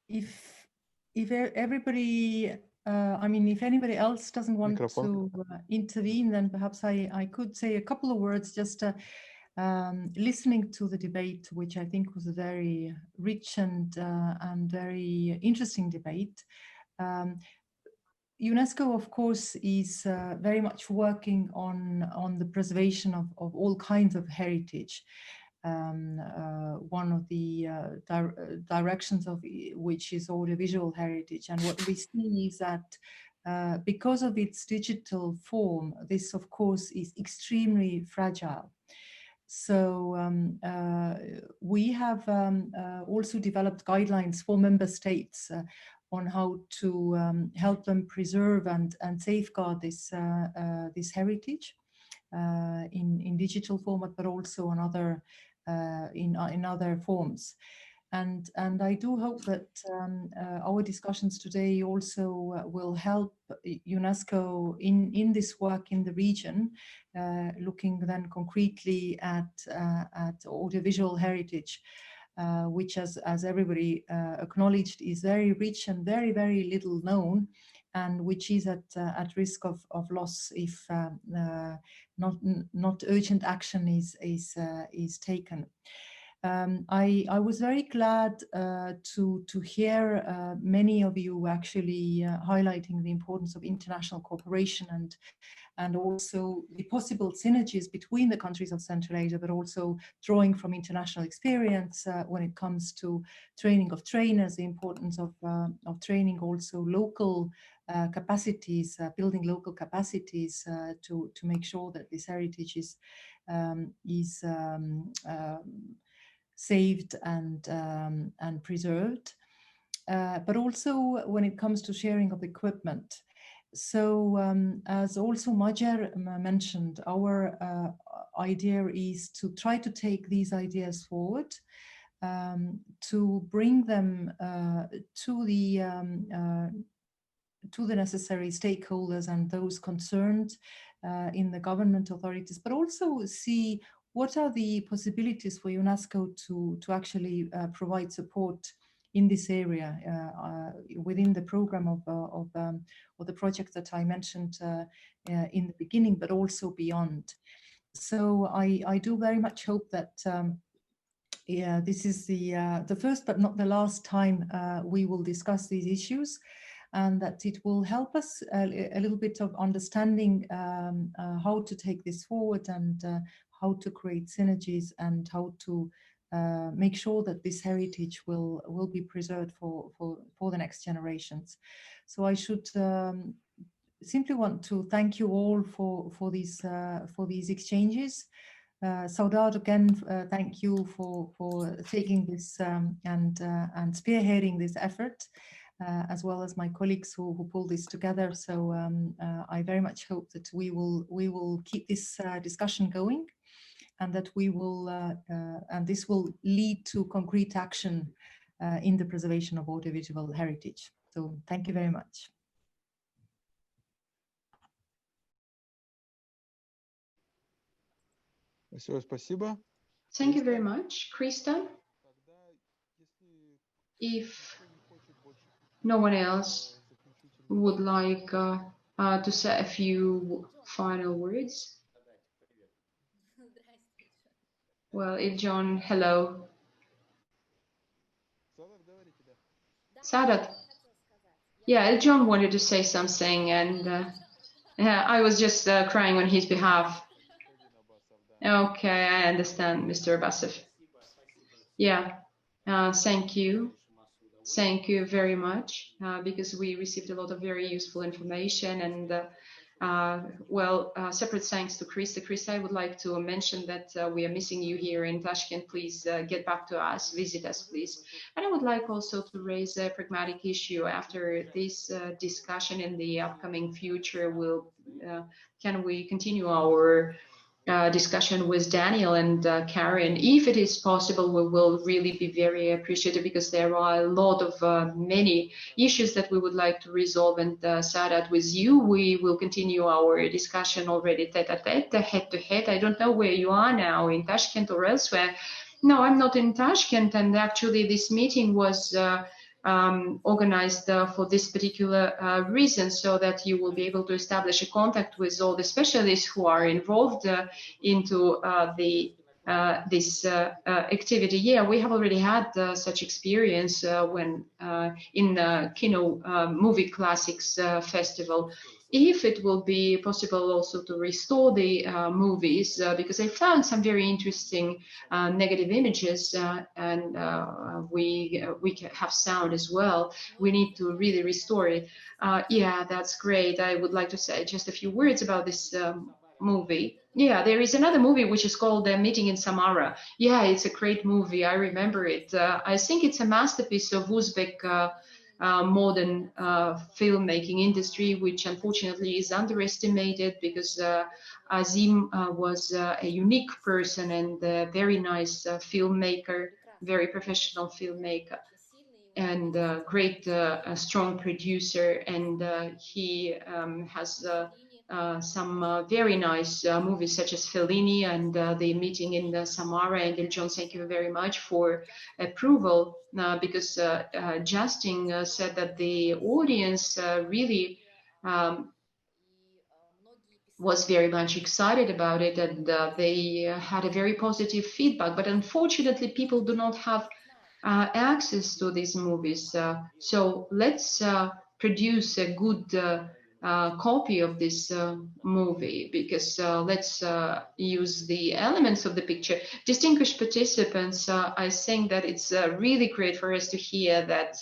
If everybody, I mean, if anybody else doesn't want to intervene, then perhaps I could say a couple of words, just listening to the debate, which I think was a very rich and very interesting debate. UNESCO, of course, is very much working on the preservation of all kinds of heritage. One of the directions of which is audiovisual heritage. And what we see is that because of its digital form, this, of course, is extremely fragile. So we have also developed guidelines for member states on how to help them preserve and safeguard this heritage in digital format, but also on other in other forms. And I do hope that our discussions today also will help UNESCO in this work in the region, looking then concretely at audiovisual heritage, which, as everybody acknowledged, is very rich and very, very little known, and which is at risk of loss if not urgent action is taken. I was very glad to hear many of you actually highlighting the importance of international cooperation and also the possible synergies between the countries of Central Asia, but also drawing from international experience when it comes to training of trainers, the importance of training also local capacities, building local capacities to make sure that this heritage is saved and preserved, but also when it comes to sharing of equipment. So as also Majer mentioned, our idea is to try to take these ideas forward, to bring them to the necessary stakeholders and those concerned in the government authorities, but also see what are the possibilities for UNESCO to actually provide support in this area within the program of the project that I mentioned in the beginning, but also beyond. So I do very much hope that this is the first but not the last time we will discuss these issues, and that it will help us a little bit of understanding how to take this forward and how to create synergies and how to make sure that this heritage will be preserved for the next generations. So I should simply want to thank you all for these exchanges. Saudade, again, thank you for taking this and spearheading this effort, as well as my colleagues who pulled this together. So I very much hope that we will keep this discussion going, and that we will and this will lead to concrete action in the preservation of audiovisual heritage. So thank you very much. Thank you very much, Krista. If no one else would like to say a few final words. Well, Eljon, hello. Sadat. Yeah, Eljon wanted to say something, and I was just crying on his behalf. Okay, I understand, Mr. Abbasov. Yeah, thank you. Thank you very much, because we received a lot of very useful information, and separate thanks to Krista. Krista, I would like to mention that we are missing you here in Tashkent. Please get back to us, visit us, please. And I would like also to raise a pragmatic issue after this discussion in the upcoming future. Can we continue our discussion with Daniel and Karen. If it is possible, we will really be very appreciative, because there are a lot of many issues that we would like to resolve. And Sadat, with you, we will continue our discussion already tete-a-tete, head-to-head. I don't know where you are now, in Tashkent or elsewhere. No, I'm not in Tashkent, and actually this meeting was organized for this particular reason, so that you will be able to establish a contact with all the specialists who are involved into this activity. Yeah, we have already had such experience when in Kino Movie Classics Festival. If it will be possible also to restore the movies, because I found some very interesting negative images, and we have sound as well. We need to really restore it. Yeah, that's great. I would like to say just a few words about this movie. Yeah, there is another movie which is called Meeting in Samara. Yeah, it's a great movie. I remember it. I think it's a masterpiece of Uzbek modern filmmaking industry, which unfortunately is underestimated, because Azim was a unique person and a very nice filmmaker, very professional filmmaker, and great strong producer. And he has some very nice movies such as Fellini and The Meeting in Samara. And Eljon, thank you very much for approval, because Justin said that the audience really was very much excited about it, and they had a very positive feedback. But unfortunately, people do not have access to these movies. So let's produce a good copy of this movie, because let's use the elements of the picture. Distinguished participants, I think that it's really great for us to hear that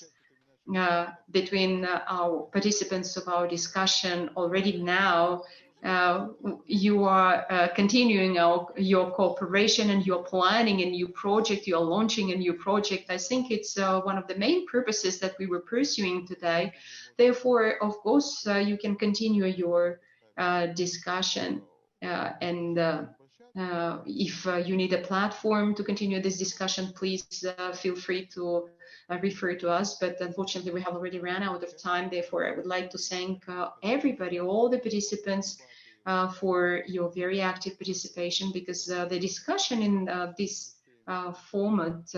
between our participants of our discussion already now, you are continuing your cooperation, and you're planning a new project, you're launching a new project. I think it's one of the main purposes that we were pursuing today. Therefore, of course, you can continue your discussion, and if you need a platform to continue this discussion, please feel free to refer to us. But unfortunately, we have already ran out of time. Therefore, I would like to thank everybody, all the participants, for your very active participation, because the discussion in this format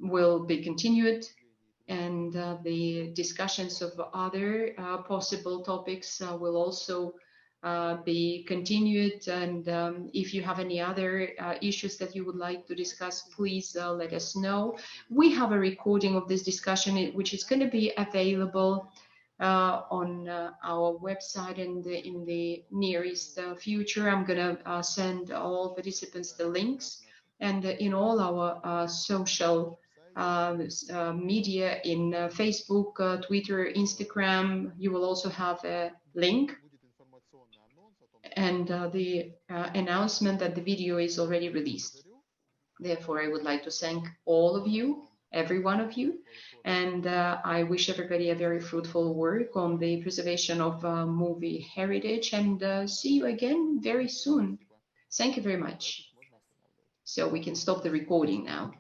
will be continued, and the discussions of other possible topics will also be continued. And if you have any other issues that you would like to discuss, please let us know. We have a recording of this discussion, which is going to be available on our website and in the nearest future. I'm going to send all participants the links, and in all our social media, in Facebook, Twitter, Instagram, you will also have a link, and the announcement that the video is already released. Therefore, I would like to thank all of you, every one of you, and I wish everybody a very fruitful work on the preservation of movie heritage, and see you again very soon. Thank you very much. So we can stop the recording now.